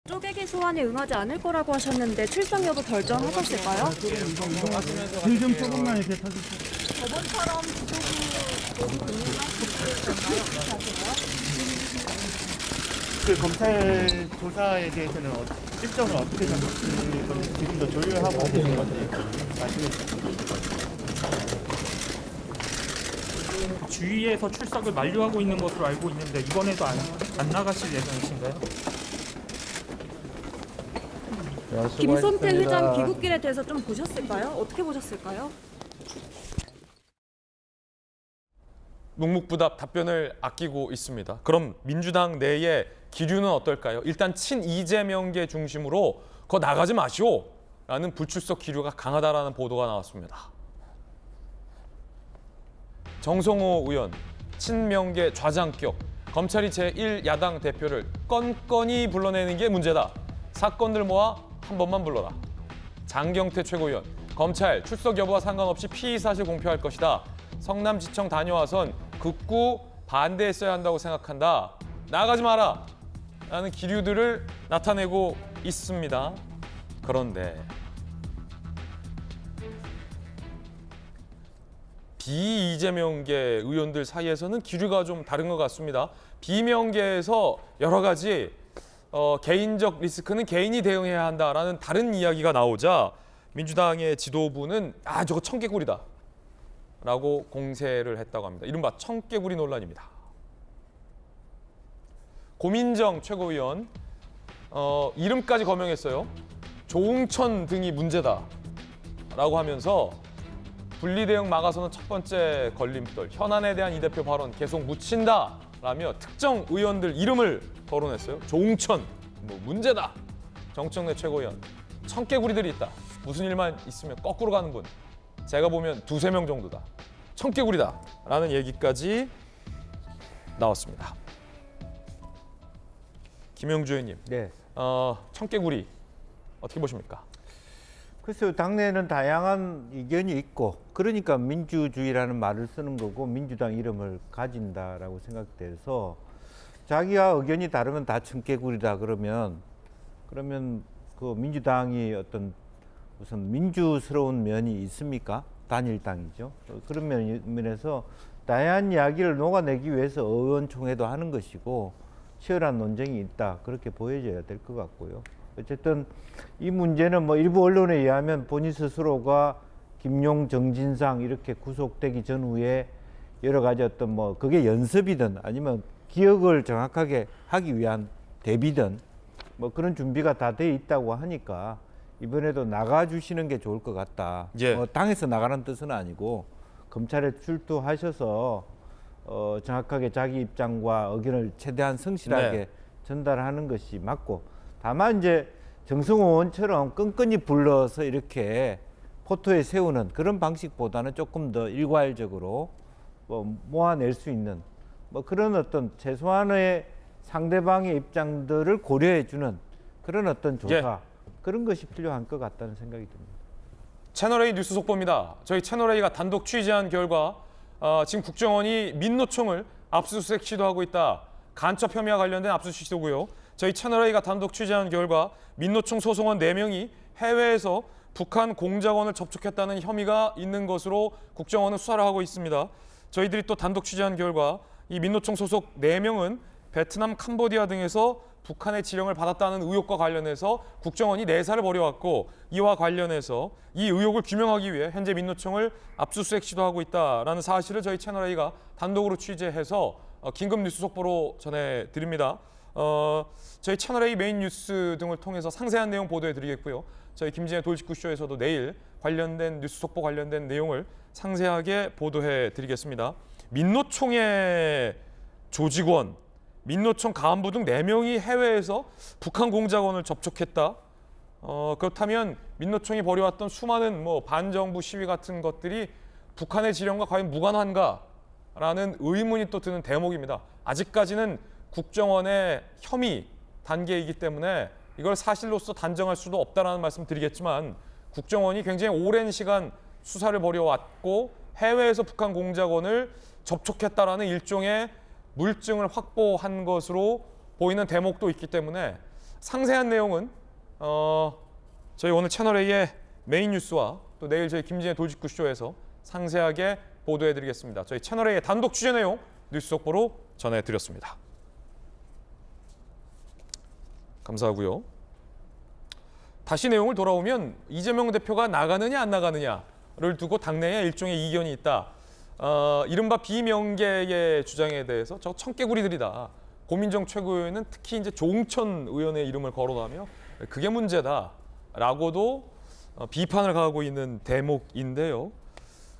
쪼개기 소환에 응하지 않을 거라고 하셨는데 출석 여부 결정하셨을까요? 좀 조금만 이렇게 타주세요. 저번처럼 그 검찰 조사에 대해서는 일정을 어떻게 잡을지 지금 더 조율하고 계신 건지 주위에서 출석을 만료하고 있는 것으로 알고 있는데 이번에도 안 나가실 예정이신가요? 김성태 회장 귀국길에 대해서 좀 보셨을까요? 어떻게 보셨을까요? 묵묵부답 답변을 아끼고 있습니다. 그럼 민주당 내의 기류는 어떨까요? 일단 친 이재명계 중심으로 거 나가지 마시오 라는 불출석 기류가 강하다라는 보도가 나왔습니다. 정성호 의원, 친명계 좌장격, 검찰이 제1야당 대표를 건건이 불러내는 게 문제다. 사건들 모아 한 번만 불러라. 장경태 최고위원, 검찰 출석 여부와 상관없이 피의 사실 공표할 것이다. 성남지청 다녀와선 극구 반대했어야 한다고 생각한다. 나가지 마라. 라는 기류들을 나타내고 있습니다. 그런데 비이재명계 의원들 사이에서는 기류가 좀 다른 것 같습니다. 비명계에서 여러 가지 개인적 리스크는 개인이 대응해야 한다라는 다른 이야기가 나오자 민주당의 지도부는 저거 청개구리다 라고 공세를 했다고 합니다. 이른바 청개구리 논란입니다. 고민정 최고위원 이름까지 거명했어요. 조응천 등이 문제다 라고 하면서 분리대응 막아서는 첫 번째 걸림돌, 현안에 대한 이 대표 발언 계속 묻힌다 라며 특정 의원들 이름을 거론했어요. 조응천 뭐 문제다. 정청래 최고위원 청개구리들이 있다. 무슨 일만 있으면 거꾸로 가는 분. 제가 보면 2~3명 정도다. 청개구리다 라는 얘기까지 나왔습니다. 김영주 의원님, 네. 청개구리 어떻게 보십니까? 글쎄요, 당내에는 다양한 의견이 있고 그러니까 민주주의라는 말을 쓰는 거고 민주당 이름을 가진다라고 생각돼서 자기와 의견이 다르면 다 청개구리다 그러면 그 민주당이 어떤 무슨 민주스러운 면이 있습니까? 단일당이죠. 그런 면에서 다양한 이야기를 녹아내기 위해서 의원총회도 하는 것이고 치열한 논쟁이 있다. 그렇게 보여져야 될 것 같고요. 어쨌든 이 문제는 뭐 일부 언론에 의하면 본인 스스로가 김용, 정진상 이렇게 구속되기 전후에 여러 가지 어떤 뭐 그게 연습이든 아니면 기억을 정확하게 하기 위한 대비든 뭐 그런 준비가 다 돼 있다고 하니까 이번에도 나가주시는 게 좋을 것 같다. 예. 당에서 나가라는 뜻은 아니고 검찰에 출두하셔서 정확하게 자기 입장과 의견을 최대한 성실하게 네. 전달하는 것이 맞고 다만 이제 정성호 의원처럼 끈끈이 불러서 이렇게 포토에 세우는 그런 방식보다는 조금 더 일괄적으로 모아낼 수 있는 그런 어떤 최소한의 상대방의 입장들을 고려해주는 그런 어떤 조사 그런 것이 필요한 것 같다는 생각이 듭니다. 채널A 뉴스 속보입니다. 저희 채널A가 단독 취재한 결과 지금 국정원이 민노총을 압수수색 시도하고 있다. 간첩 혐의와 관련된 압수수색 시도고요. 저희 채널A가 단독 취재한 결과 민노총 소속원 4명이 해외에서 북한 공작원을 접촉했다는 혐의가 있는 것으로 국정원은 수사를 하고 있습니다. 저희들이 또 단독 취재한 결과 이 민노총 소속 4명은 베트남, 캄보디아 등에서 북한의 지령을 받았다는 의혹과 관련해서 국정원이 내사를 벌여왔고 이와 관련해서 이 의혹을 규명하기 위해 현재 민노총을 압수수색 시도하고 있다는 사실을 저희 채널A가 단독으로 취재해서 긴급 뉴스 속보로 전해드립니다. 저희 채널A 메인 뉴스 등을 통해서 상세한 내용 보도해드리겠고요. 저희 김진의 돌직구쇼에서도 내일 관련된 뉴스 속보 관련된 내용을 상세하게 보도해드리겠습니다. 민노총의 조직원, 민노총 간부 등 4명이 해외에서 북한 공작원을 접촉했다. 그렇다면 민노총이 벌여왔던 수많은 반정부 시위 같은 것들이 북한의 지령과 과연 무관한가라는 의문이 또 드는 대목입니다. 아직까지는 국정원의 혐의 단계이기 때문에 이걸 사실로서 단정할 수도 없다는 말씀 드리겠지만 국정원이 굉장히 오랜 시간 수사를 벌여왔고 해외에서 북한 공작원을 접촉했다라는 일종의 물증을 확보한 것으로 보이는 대목도 있기 때문에 상세한 내용은 저희 오늘 채널A의 메인 뉴스와 또 내일 저희 김진의 돌직구쇼에서 상세하게 보도해드리겠습니다. 저희 채널A의 단독 취재 내용 뉴스 속보로 전해드렸습니다. 감사하고요. 다시 내용을 돌아오면 이재명 대표가 나가느냐 안 나가느냐를 두고 당내에 일종의 이견이 있다. 이른바 비명계의 주장에 대해서 저 청개구리들이다. 고민정 최고위원은 특히 이제 조응천 의원의 이름을 거론하며 그게 문제다라고도 비판을 가하고 있는 대목인데요.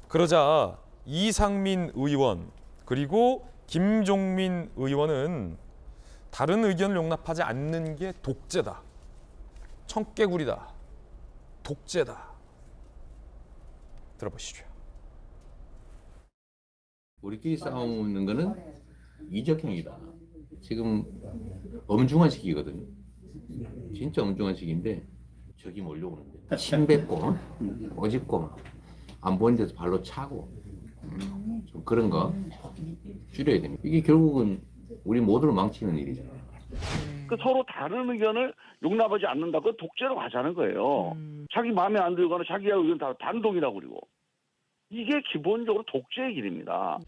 그러자 이상민 의원 그리고 김종민 의원은 다른 의견을 용납하지 않는 게 독재다. 청개구리다. 독재다. 들어보시죠. 우리끼리 싸우는 거는 이적행위다. 지금 엄중한 시기거든요. 진짜 엄중한 시기인데 적이 몰려오는데 침 뱉고 꼬집고 안 보이는 데서 발로 차고 좀 그런 거 줄여야 됩니다. 이게 결국은 우리 모두를 망치는 일이잖아요. 그 서로 다른 의견을 용납하지 않는다. 그 독재로 가자는 거예요. 자기 마음에 안 들거나 자기의 의견 다 단독이라고 그리고. 이게 기본적으로 독재의 길입니다.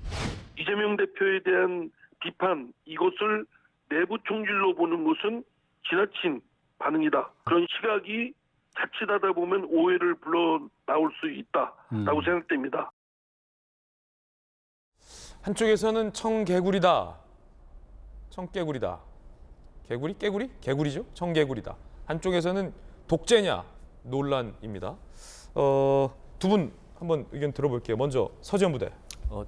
이재명 대표에 대한 비판, 이것을 내부 총질로 보는 것은 지나친 반응이다. 그런 시각이 자칫하다 보면 오해를 불러 나올 수 있다라고 생각됩니다. 한쪽에서는 청개구리다. 청개구리다. 개구리? 깨구리? 개구리죠. 청개구리다. 한쪽에서는 독재냐 논란입니다. 두 분 한번 의견 들어볼게요. 먼저 서지현 부대.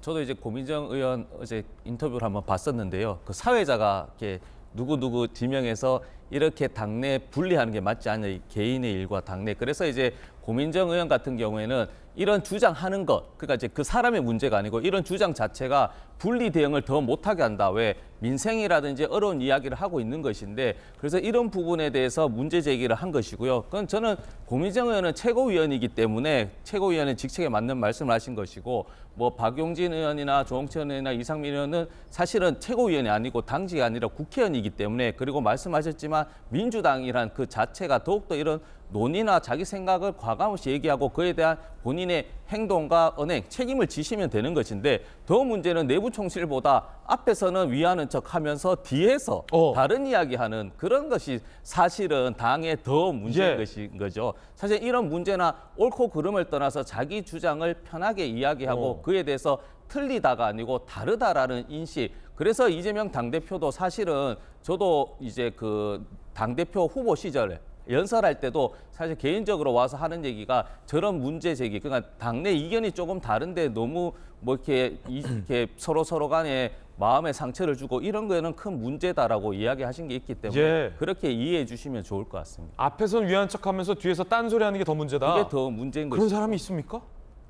저도 이제 고민정 의원 어제 인터뷰를 한번 봤었는데요. 그 사회자가 이렇게 누구 지명해서 이렇게 당내 분리하는 게 맞지 않는 개인의 일과 당내. 그래서 이제 고민정 의원 같은 경우에는 이런 주장하는 것, 그러니까 이제 그 사람의 문제가 아니고 이런 주장 자체가 분리 대응을 더 못하게 한다. 왜 민생이라든지 어려운 이야기를 하고 있는 것인데 그래서 이런 부분에 대해서 문제 제기를 한 것이고요. 그건 저는 고민정 의원은 최고위원이기 때문에 최고위원의 직책에 맞는 말씀을 하신 것이고 뭐 박용진 의원이나 조홍천 의원이나 이상민 의원은 사실은 최고위원이 아니고 당직이 아니라 국회의원이기 때문에 그리고 말씀하셨지만 민주당이란 그 자체가 더욱더 이런 논의나 자기 생각을 과감없이 얘기하고 그에 대한 본인의 행동과 언행, 책임을 지시면 되는 것인데 더 문제는 내부 총실보다 앞에서는 위하는 척하면서 뒤에서 다른 이야기하는 그런 것이 사실은 당에 더 문제인 것인 거죠. 사실 이런 문제나 옳고 그름을 떠나서 자기 주장을 편하게 이야기하고 그에 대해서 틀리다가 아니고 다르다라는 인식. 그래서 이재명 당대표도 사실은 저도 이제 그 당대표 후보 시절에 연설할 때도 사실 개인적으로 와서 하는 얘기가 저런 문제 제기, 그러니까 당내 이견이 조금 다른데 너무 뭐 이렇게 서로 간에 마음에 상처를 주고 이런 거에는 큰 문제다라고 이야기하신 게 있기 때문에 예. 그렇게 이해해 주시면 좋을 것 같습니다. 앞에서는 위한 척하면서 뒤에서 딴소리하는 게 더 문제다. 그게 더 문제인 거죠. 그런 사람이 있습니까?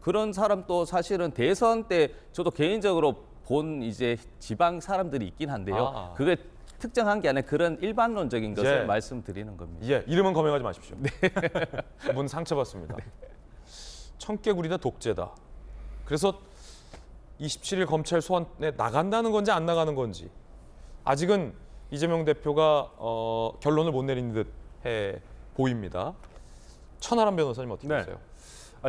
그런 사람도 사실은 대선 때 저도 개인적으로 본 이제 지방 사람들이 있긴 한데요. 그게 특정한 게 아니라 그런 일반론적인 것을 예. 말씀드리는 겁니다. 예, 이름은 검명하지 마십시오. 네. 분 상처받습니다. 청개구리다 독재다. 그래서 27일 검찰 소환에 나간다는 건지 안 나가는 건지 아직은 이재명 대표가 결론을 못 내린 듯 해 보입니다. 천하람 변호사님 어떻게 보세요?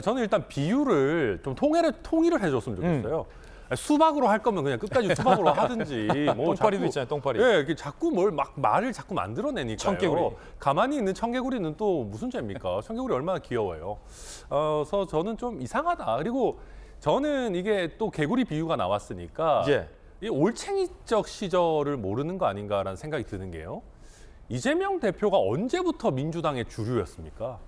저는 일단 비율을 좀 통일을 해줬으면 좋겠어요. 수박으로 할 거면 그냥 끝까지 수박으로 하든지. 뭐 똥파리도 있잖아요, 똥파리. 예, 이렇게 자꾸 말을 자꾸 만들어내니까요. 청개구리. 가만히 있는 청개구리는 또 무슨 죄입니까? 청개구리 얼마나 귀여워요. 그래서 저는 좀 이상하다. 그리고 저는 이게 또 개구리 비유가 나왔으니까 이 올챙이적 시절을 모르는 거 아닌가라는 생각이 드는 게요. 이재명 대표가 언제부터 민주당의 주류였습니까?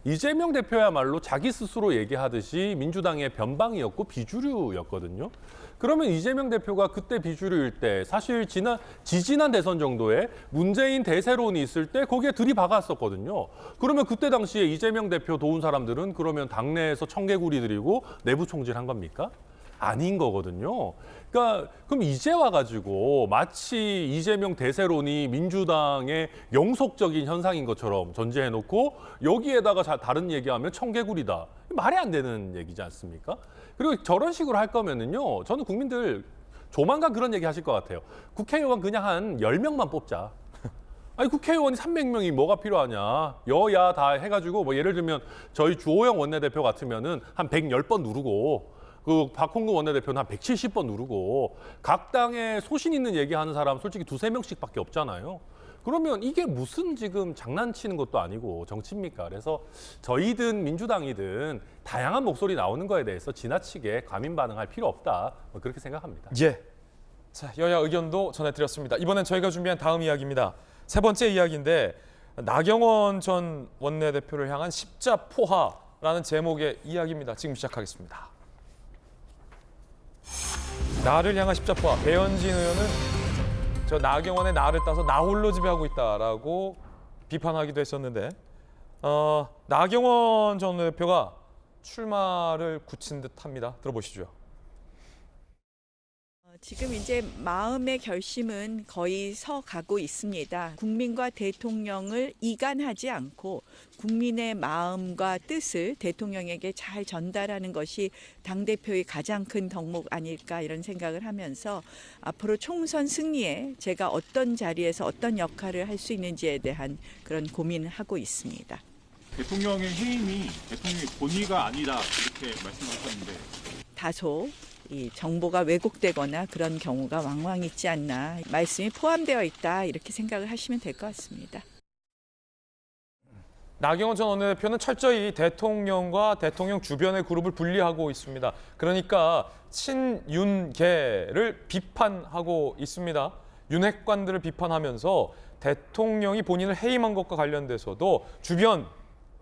이재명 대표야말로 자기 스스로 얘기하듯이 민주당의 변방이었고 비주류였거든요. 그러면 이재명 대표가 그때 비주류일 때 사실 지지난 대선 정도에 문재인 대세론이 있을 때 거기에 들이박았었거든요. 그러면 그때 당시에 이재명 대표 도운 사람들은 그러면 당내에서 청개구리들이고 내부 총질한 겁니까? 아닌 거거든요. 그러니까 그럼 이제 와가지고 마치 이재명 대세론이 민주당의 영속적인 현상인 것처럼 전제해놓고 여기에다가 다른 얘기하면 청개구리다. 말이 안 되는 얘기지 않습니까? 그리고 저런 식으로 할 거면은요. 저는 국민들 조만간 그런 얘기 하실 것 같아요. 국회의원 그냥 한 10명만 뽑자. 아니 국회의원이 300명이 뭐가 필요하냐. 여야 다 해가지고 뭐 예를 들면 저희 주호영 원내대표 같으면은 한 110번 누르고 그 박홍근 원내대표는 한 170번 누르고 각 당에 소신 있는 얘기하는 사람 솔직히 2~3명씩밖에 없잖아요. 그러면 이게 무슨 지금 장난치는 것도 아니고 정치입니까? 그래서 저희든 민주당이든 다양한 목소리 나오는 거에 대해서 지나치게 과민 반응할 필요 없다. 뭐 그렇게 생각합니다. 예. 자, 여야 의견도 전해드렸습니다. 이번엔 저희가 준비한 다음 이야기입니다. 세 번째 이야기인데 나경원 전 원내대표를 향한 십자포화라는 제목의 이야기입니다. 지금 시작하겠습니다. 나를 향한 십자포화. 배현진 의원은 저 나경원의 나를 따서 나 홀로 지배하고 있다라고 비판하기도 했었는데 나경원 전 원내대표가 출마를 굳힌 듯합니다. 들어보시죠. 지금 이제 마음의 결심은 거의 서가고 있습니다. 국민과 대통령을 이간하지 않고 국민의 마음과 뜻을 대통령에게 잘 전달하는 것이 당대표의 가장 큰 덕목 아닐까 이런 생각을 하면서 앞으로 총선 승리에 제가 어떤 자리에서 어떤 역할을 할 수 있는지에 대한 그런 고민을 하고 있습니다. 대통령의 해임이 대통령의 본의가 아니라 이렇게 말씀하셨는데 다소 이 정보가 왜곡되거나 그런 경우가 왕왕 있지 않나 말씀이 포함되어 있다 이렇게 생각을 하시면 될 것 같습니다. 나경원 전 원내대표는 철저히 대통령과 대통령 주변의 그룹을 분리하고 있습니다. 그러니까 친윤계를 비판하고 있습니다. 윤핵관들을 비판하면서 대통령이 본인을 해임한 것과 관련돼서도 주변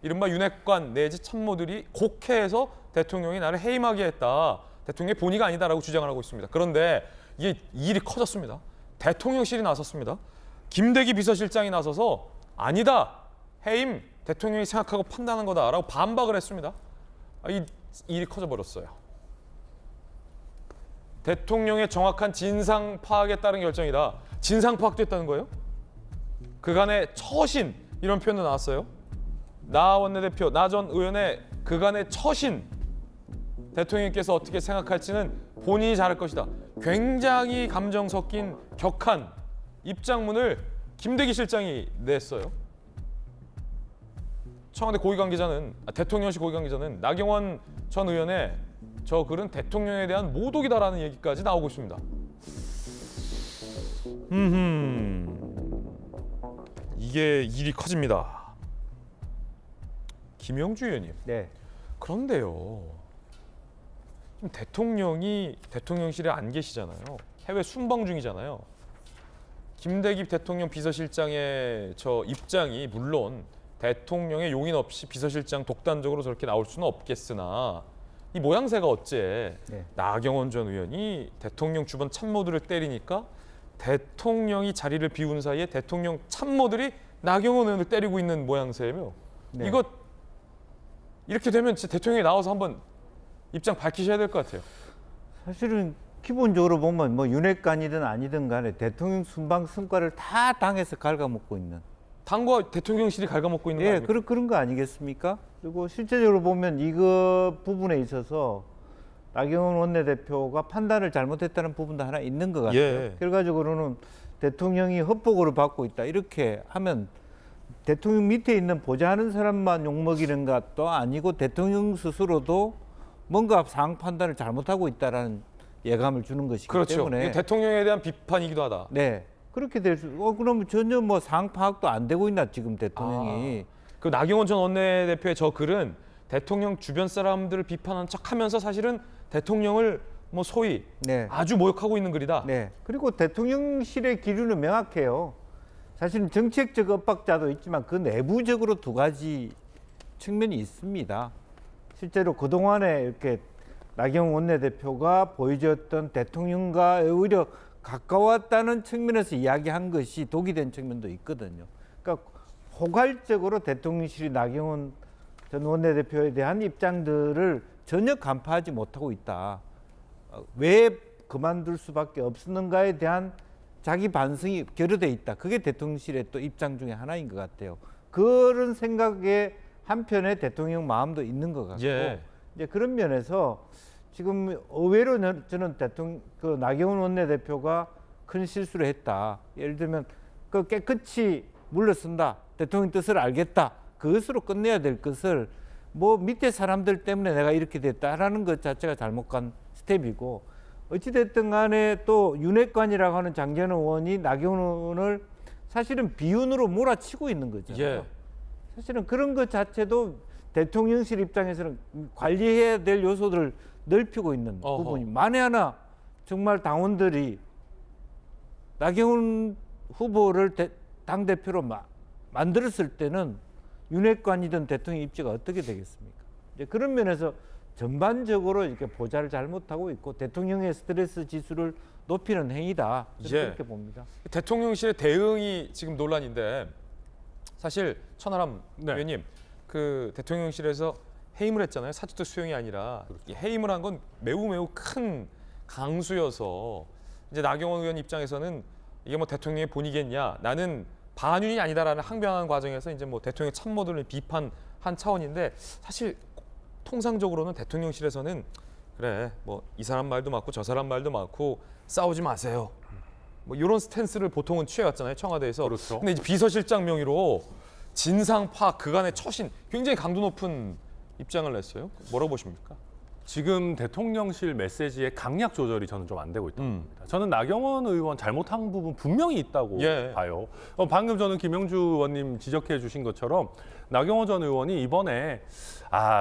이른바 윤핵관 내지 참모들이 곡해해서 대통령이 나를 해임하게 했다. 대통령의 본의가 아니다라고 주장을 하고 있습니다. 그런데 이게 일이 커졌습니다. 대통령실이 나섰습니다. 김대기 비서실장이 나서서 아니다. 해임 대통령이 생각하고 판단한 거다라고 반박을 했습니다. 이 일이 커져버렸어요. 대통령의 정확한 진상 파악에 따른 결정이다. 진상 파악됐다는 거예요? 그간의 처신 이런 표현도 나왔어요. 나 원내대표, 나 전 의원의 그간의 처신 대통령께서 어떻게 생각할지는 본인이 잘할 것이다. 굉장히 감정 섞인 격한 입장문을 김대기 실장이 냈어요. 청와대 고위관계자는 대통령실 고위관계자는 나경원 전 의원의 저 글은 대통령에 대한 모독이다라는 얘기까지 나오고 있습니다. 이게 일이 커집니다. 김영주 의원님. 네. 그런데요. 대통령이 대통령실에 안 계시잖아요. 해외 순방 중이잖아요. 김대기 대통령 비서실장의 저 입장이 물론 대통령의 용인 없이 비서실장 독단적으로 저렇게 나올 수는 없겠으나 이 모양새가 어째 나경원 전 의원이 대통령 주변 참모들을 때리니까 대통령이 자리를 비운 사이에 대통령 참모들이 나경원 의원을 때리고 있는 모양새며 이거 이렇게 되면 진짜 대통령이 나와서 한번 입장 밝히셔야 될 것 같아요. 사실은 기본적으로 보면 뭐 윤핵관이든 아니든 간에 대통령 순방 성과를 다 당에서 갉아먹고 있는. 당과 대통령실이 갉아먹고 있는 거 아닙니까? 그런 거 아니겠습니까? 그리고 실제적으로 보면 이거 부분에 있어서 나경원 원내대표가 판단을 잘못했다는 부분도 하나 있는 것 같아요. 결과적으로는 대통령이 헛복으로 받고 있다 이렇게 하면 대통령 밑에 있는 보좌하는 사람만 욕먹이는 것도 아니고 대통령 스스로도 뭔가 상황 판단을 잘못하고 있다라는 예감을 주는 것이기 그렇죠. 때문에 이게 대통령에 대한 비판이기도 하다. 네, 그렇게 될 수. 그러면 전혀 뭐 상황 파악도 안 되고 있나 지금 대통령이. 그 나경원 전 원내대표의 저 글은 대통령 주변 사람들을 비판한 척하면서 사실은 대통령을 뭐 소위 아주 모욕하고 있는 글이다. 네. 그리고 대통령실의 기류는 명확해요. 사실은 정책적 엇박자도 있지만 그 내부적으로 두 가지 측면이 있습니다. 실제로 그동안에 이렇게 나경원 원내대표가 보여줬던 대통령과 오히려 가까웠다는 측면에서 이야기한 것이 독이 된 측면도 있거든요. 그러니까 포괄적으로 대통령실이 나경원 전 원내대표에 대한 입장들을 전혀 간파하지 못하고 있다. 왜 그만둘 수밖에 없었는가에 대한 자기 반성이 결여돼 있다. 그게 대통령실의 또 입장 중에 하나인 것 같아요. 그런 생각에 한편에 대통령 마음도 있는 것 같고 이제 그런 면에서 지금 의외로 저는 그 나경원 원내대표가 큰 실수를 했다. 예를 들면 그 깨끗이 물러선다. 대통령 뜻을 알겠다. 그것으로 끝내야 될 것을 뭐 밑에 사람들 때문에 내가 이렇게 됐다라는 것 자체가 잘못 간 스텝이고 어찌됐든 간에 또 윤핵관이라고 하는 장재현 의원이 나경원 의원을 사실은 비윤으로 몰아치고 있는 거잖아요. 사실은 그런 것 자체도 대통령실 입장에서는 관리해야 될 요소들을 넓히고 있는 부분이 만에 하나 정말 당원들이 나경원 후보를 당대표로 만들었을 때는 윤핵관이든 대통령 입지가 어떻게 되겠습니까? 이제 그런 면에서 전반적으로 이렇게 보좌를 잘못하고 있고 대통령의 스트레스 지수를 높이는 행위다. 그렇게 봅니다. 대통령실의 대응이 지금 논란인데 사실 천하람 의원님 그 대통령실에서 해임을 했잖아요. 사직도 수용이 아니라 해임을 한 건 매우 큰 강수여서 이제 나경원 의원 입장에서는 이게 뭐 대통령의 본의겠냐? 나는 반윤이 아니다라는 항변하는 과정에서 이제 뭐 대통령 참모들을 비판한 차원인데 사실 통상적으로는 대통령실에서는 그래 뭐 이 사람 말도 맞고 저 사람 말도 맞고 싸우지 마세요. 뭐 이런 스탠스를 보통은 취해왔잖아요. 청와대에서. 근데 이제 비서실장 명의로 진상 파악 그간의 처신 굉장히 강도 높은 입장을 냈어요. 뭐라고 보십니까? 지금 대통령실 메시지의 강약 조절이 저는 좀 안 되고 있다고 봅니다. 저는 나경원 의원 잘못한 부분 분명히 있다고 봐요. 방금 저는 김영주 의원님 지적해 주신 것처럼 나경원 전 의원이 이번에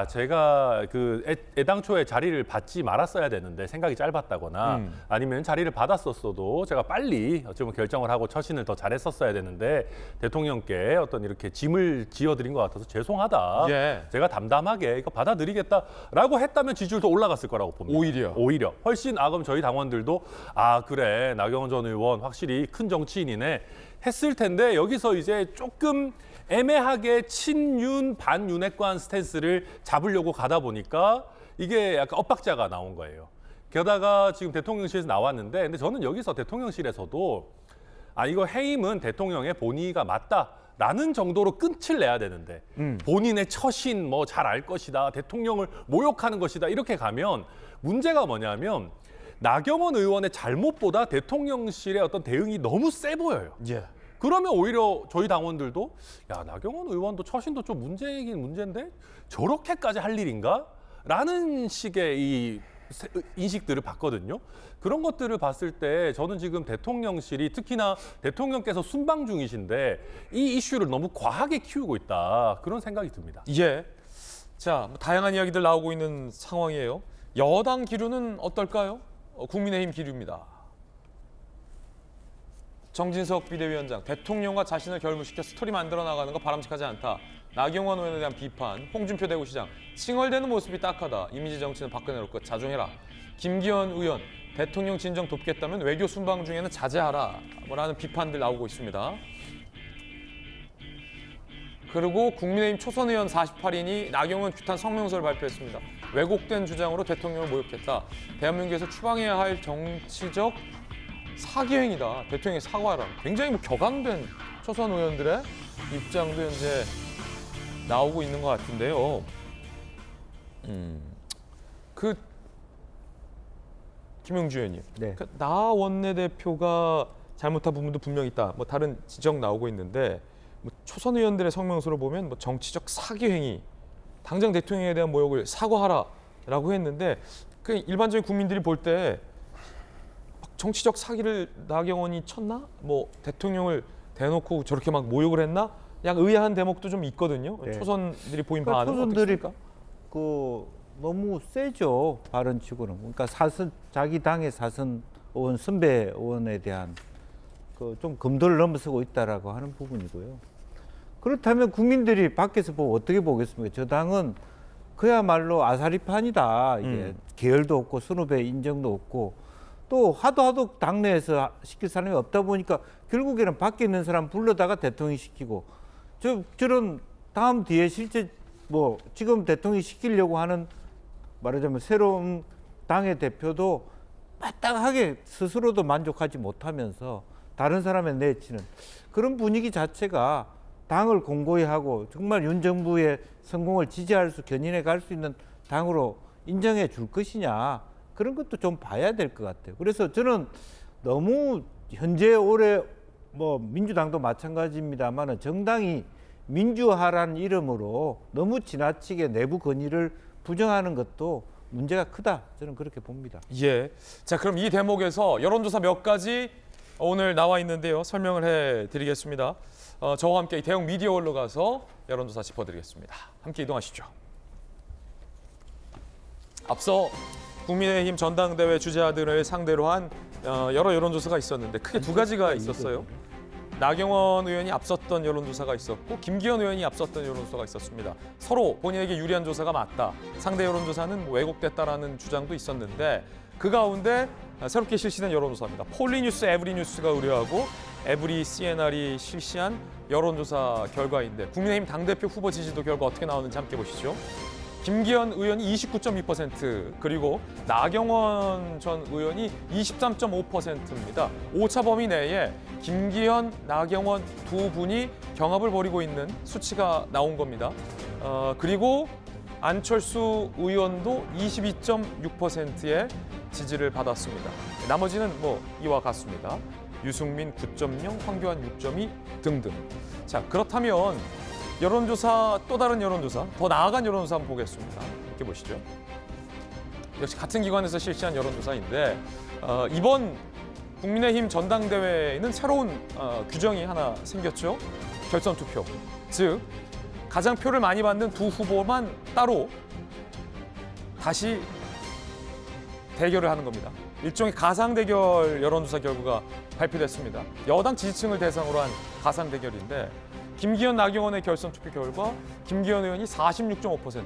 제가 그 애당초에 자리를 받지 말았어야 되는데 생각이 짧았다거나 아니면 자리를 받았었어도 제가 빨리 어쩌면 결정을 하고 처신을 더 잘했었어야 되는데 대통령께 어떤 이렇게 짐을 지어드린 것 같아서 죄송하다. 제가 담담하게 이거 받아들이겠다라고 했다면 지지율도 올라갔을 거라고 봅니다. 오히려 훨씬 그럼 저희 당원들도 그래 나경원 전 의원 확실히 큰 정치인이네 했을 텐데 여기서 이제 조금 애매하게 친윤 반윤핵관 스탠스를 잡으려고 가다 보니까 이게 약간 엇박자가 나온 거예요. 게다가 지금 대통령실에서 나왔는데 근데 저는 여기서 대통령실에서도 이거 해임은 대통령의 본의가 맞다라는 정도로 끝을 내야 되는데 본인의 처신 뭐 잘 알 것이다. 대통령을 모욕하는 것이다. 이렇게 가면 문제가 뭐냐면 나경원 의원의 잘못보다 대통령실의 어떤 대응이 너무 세 보여요. 그러면 오히려 저희 당원들도 나경원 의원도 처신도 좀 문제이긴 문제인데 저렇게까지 할 일인가? 라는 식의 이 인식들을 봤거든요. 그런 것들을 봤을 때 저는 지금 대통령실이 특히나 대통령께서 순방 중이신데 이 이슈를 너무 과하게 키우고 있다. 그런 생각이 듭니다. 자, 다양한 이야기들 나오고 있는 상황이에요. 여당 기류는 어떨까요? 국민의힘 기류입니다. 정진석 비대위원장, 대통령과 자신을 결부시켜 스토리 만들어 나가는 거 바람직하지 않다. 나경원 의원에 대한 비판, 홍준표 대구시장, 칭얼대는 모습이 딱하다. 이미지 정치는 박근혜로 끝, 자중해라. 김기현 의원, 대통령 진정 돕겠다면 외교 순방 중에는 자제하라. 라는 비판들 나오고 있습니다. 그리고 국민의힘 초선 의원 48인이 나경원 규탄 성명서를 발표했습니다. 왜곡된 주장으로 대통령을 모욕했다. 대한민국에서 추방해야 할 정치적 사기행위다. 대통령이 사과하라. 굉장히 격앙된 초선 의원들의 입장도 현재 나오고 있는 것 같은데요. 김영주 의원님, 네. 나 원내대표가 잘못한 부분도 분명히 있다. 뭐 다른 지적 나오고 있는데 뭐 초선 의원들의 성명서를 보면 뭐 정치적 사기 행위, 당장 대통령에 대한 모욕을 사과하라라고 했는데 그 일반적인 국민들이 볼 때 정치적 사기를 나경원이 쳤나? 뭐 대통령을 대놓고 저렇게 막 모욕을 했나? 약간 의아한 대목도 좀 있거든요. 네. 초선들이 보인 그러니까 바는 초선들이 어떻습니까? 너무 세죠, 발언치고는. 그러니까 자기 당의 사선 의원, 선배 의원에 대한 좀 검도를 넘어서고 있다라고 하는 부분이고요. 그렇다면 국민들이 밖에서 보고 어떻게 보겠습니까? 저 당은 그야말로 아사리판이다. 이게 계열도 없고 선후배 인정도 없고 또 하도 당내에서 시킬 사람이 없다 보니까 결국에는 밖에 있는 사람 불러다가 대통령 시키고 저런 다음 뒤에 실제 뭐 지금 대통령이 시키려고 하는 말하자면 새로운 당의 대표도 마땅하게 스스로도 만족하지 못하면서 다른 사람에 내치는 그런 분위기 자체가 당을 공고히 하고 정말 윤 정부의 성공을 지지할 수 견인해 갈 수 있는 당으로 인정해 줄 것이냐 그런 것도 좀 봐야 될 것 같아요. 그래서 저는 너무 현재 올해 뭐 민주당도 마찬가지입니다만 정당이 민주화라는 이름으로 너무 지나치게 내부 건의를 부정하는 것도 문제가 크다. 저는 그렇게 봅니다. 예. 자, 그럼 이 대목에서 여론조사 몇 가지 오늘 나와 있는데요. 설명을 해드리겠습니다. 저와 함께 대형 미디어홀로 가서 여론조사 짚어드리겠습니다. 함께 이동하시죠. 앞서 국민의힘 전당대회 주자들을 상대로 한 여러 여론조사가 있었는데 크게 두 가지가 있었어요. 나경원 의원이 앞섰던 여론조사가 있었고 김기현 의원이 앞섰던 여론조사가 있었습니다. 서로 본인에게 유리한 조사가 맞다. 상대 여론조사는 왜곡됐다라는 주장도 있었는데 그 가운데 새롭게 실시된 여론조사입니다. 폴리뉴스, 에브리뉴스가 의뢰하고 에브리 CNR이 실시한 여론조사 결과인데 국민의힘 당대표 후보 지지도 결과 어떻게 나오는지 함께 보시죠. 김기현 의원이 29.2% 그리고 나경원 전 의원이 23.5%입니다. 오차 범위 내에 김기현, 나경원 두 분이 경합을 벌이고 있는 수치가 나온 겁니다. 그리고 안철수 의원도 22.6%의 지지를 받았습니다. 나머지는 뭐 이와 같습니다. 유승민 9.0, 황교안 6.2 등등. 자, 그렇다면 여론조사, 또 다른 여론조사, 더 나아간 여론조사 한번 보겠습니다. 이렇게 보시죠. 역시 같은 기관에서 실시한 여론조사인데 이번 국민의힘 전당대회에는 새로운 규정이 하나 생겼죠. 결선 투표. 즉 가장 표를 많이 받는 두 후보만 따로 다시 대결을 하는 겁니다. 일종의 가상 대결 여론조사 결과가 발표됐습니다. 여당 지지층을 대상으로 한 가상 대결인데 김기현, 나경원의 결선 투표 결과 김기현 의원이 46.5%,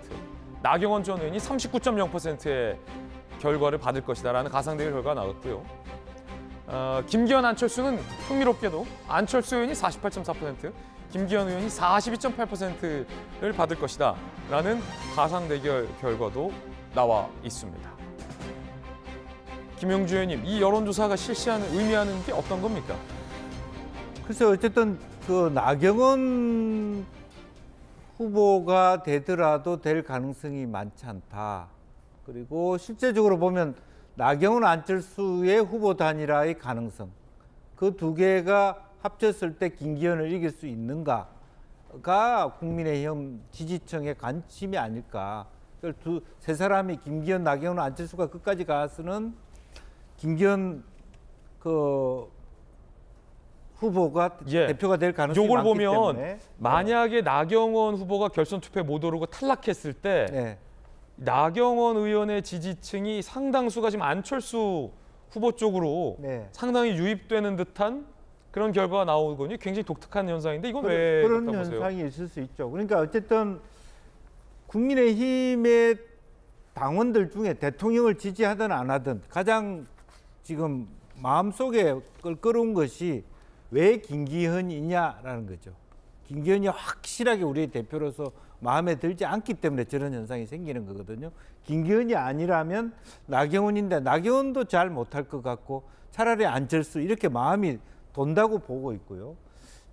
나경원 전 의원이 39.0%의 결과를 받을 것이다라는 가상 대결 결과가 나왔고요. 김기현, 안철수는 흥미롭게도 안철수 의원이 48.4%, 김기현 의원이 42.8%를 받을 것이다라는 가상 대결 결과도 나와 있습니다. 김영주 의원님, 이 여론조사가 실시하는 의미하는 게 어떤 겁니까? 글쎄 어쨌든 그 나경원 후보가 되더라도 될 가능성이 많지 않다. 그리고 실제적으로 보면 나경원, 안철수의 후보 단일화의 가능성 그 두 개가 합쳤을 때 김기현을 이길 수 있는가가 국민의힘 지지층의 관심이 아닐까. 세 사람이 김기현, 나경원, 안철수가 끝까지 가서는 김기현 후보가 대표가 될 가능성이 요걸 많기 보면 때문에 만약에 나경원 후보가 결선 투표에 못 오르고 탈락했을 때 나경원 의원의 지지층이 상당수가 지금 안철수 후보 쪽으로 상당히 유입되는 듯한 그런 결과가 나오더니 굉장히 독특한 현상인데 이건 왜 그런 그렇다고 보세요? 현상이 있을 수 있죠. 그러니까 어쨌든 국민의힘의 당원들 중에 대통령을 지지하든 안 하든 가장 지금 마음속에 끌어온 것이 왜 김기현이냐라는 거죠. 김기현이 확실하게 우리의 대표로서 마음에 들지 않기 때문에 저런 현상이 생기는 거거든요. 김기현이 아니라면 나경원인데 나경원도 잘 못할 것 같고 차라리 안철수 이렇게 마음이 돈다고 보고 있고요.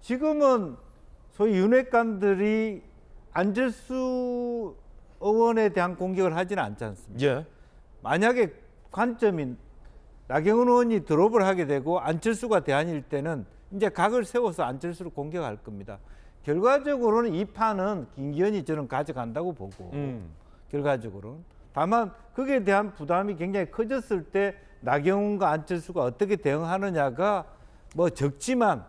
지금은 소위 윤핵관들이 안철수 의원에 대한 공격을 하지는 않지 않습니까? 예. 만약에 관점인 나경원 의원이 드롭을 하게 되고 안철수가 대안일 때는 이제 각을 세워서 안철수를 공격할 겁니다. 결과적으로는 이 판은 김기현이 저는 가져간다고 보고 결과적으로는 다만 거기에 대한 부담이 굉장히 커졌을 때 나경원과 안철수가 어떻게 대응하느냐가 뭐 적지만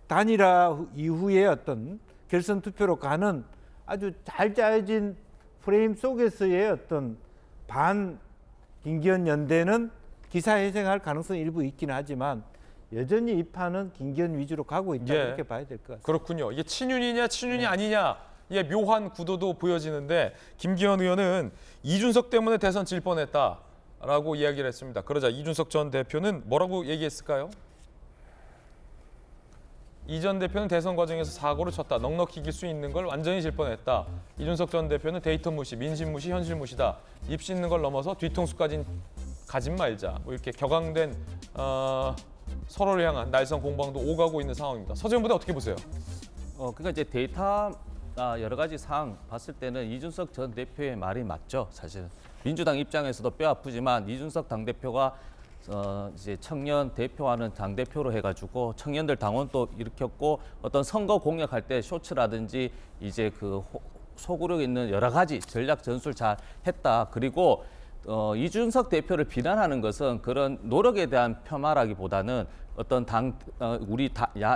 단일화 이후에 어떤 결선 투표로 가는 아주 잘 짜여진 프레임 속에서의 어떤 반 김기현 연대는 기사회생할 가능성이 일부 있긴 하지만 여전히 이 판은 김기현 위주로 가고 있다 예. 이렇게 봐야 될 것 같습니다. 그렇군요. 이게 친윤이냐 친윤이 아니냐 예, 묘한 구도도 보여지는데 김기현 의원은 이준석 때문에 대선 질 뻔했다라고 이야기를 했습니다. 그러자 이준석 전 대표는 뭐라고 얘기했을까요? 이 전 대표는 대선 과정에서 사고를 쳤다. 넉넉히 이길 수 있는 걸 완전히 질 뻔했다. 이준석 전 대표는 데이터 무시, 민심 무시, 현실 무시다. 입 씻는 걸 넘어서 뒤통수까지 가진 말자. 뭐 이렇게 격앙된 서로를 향한 날선 공방도 오가고 있는 상황입니다. 서재원 부대 어떻게 보세요? 그러니까 이제 데이터 여러 가지 사항 봤을 때는 이준석 전 대표의 말이 맞죠, 사실은. 민주당 입장에서도 뼈 아프지만 이준석 당대표가 이제 청년 대표하는 당대표로 해가지고 청년들 당원도 일으켰고 어떤 선거 공략할 때 쇼츠라든지 이제 그 소구력 있는 여러 가지 전략 전술 잘 했다. 그리고 이준석 대표를 비난하는 것은 그런 노력에 대한 폄하라기보다는 어떤 우리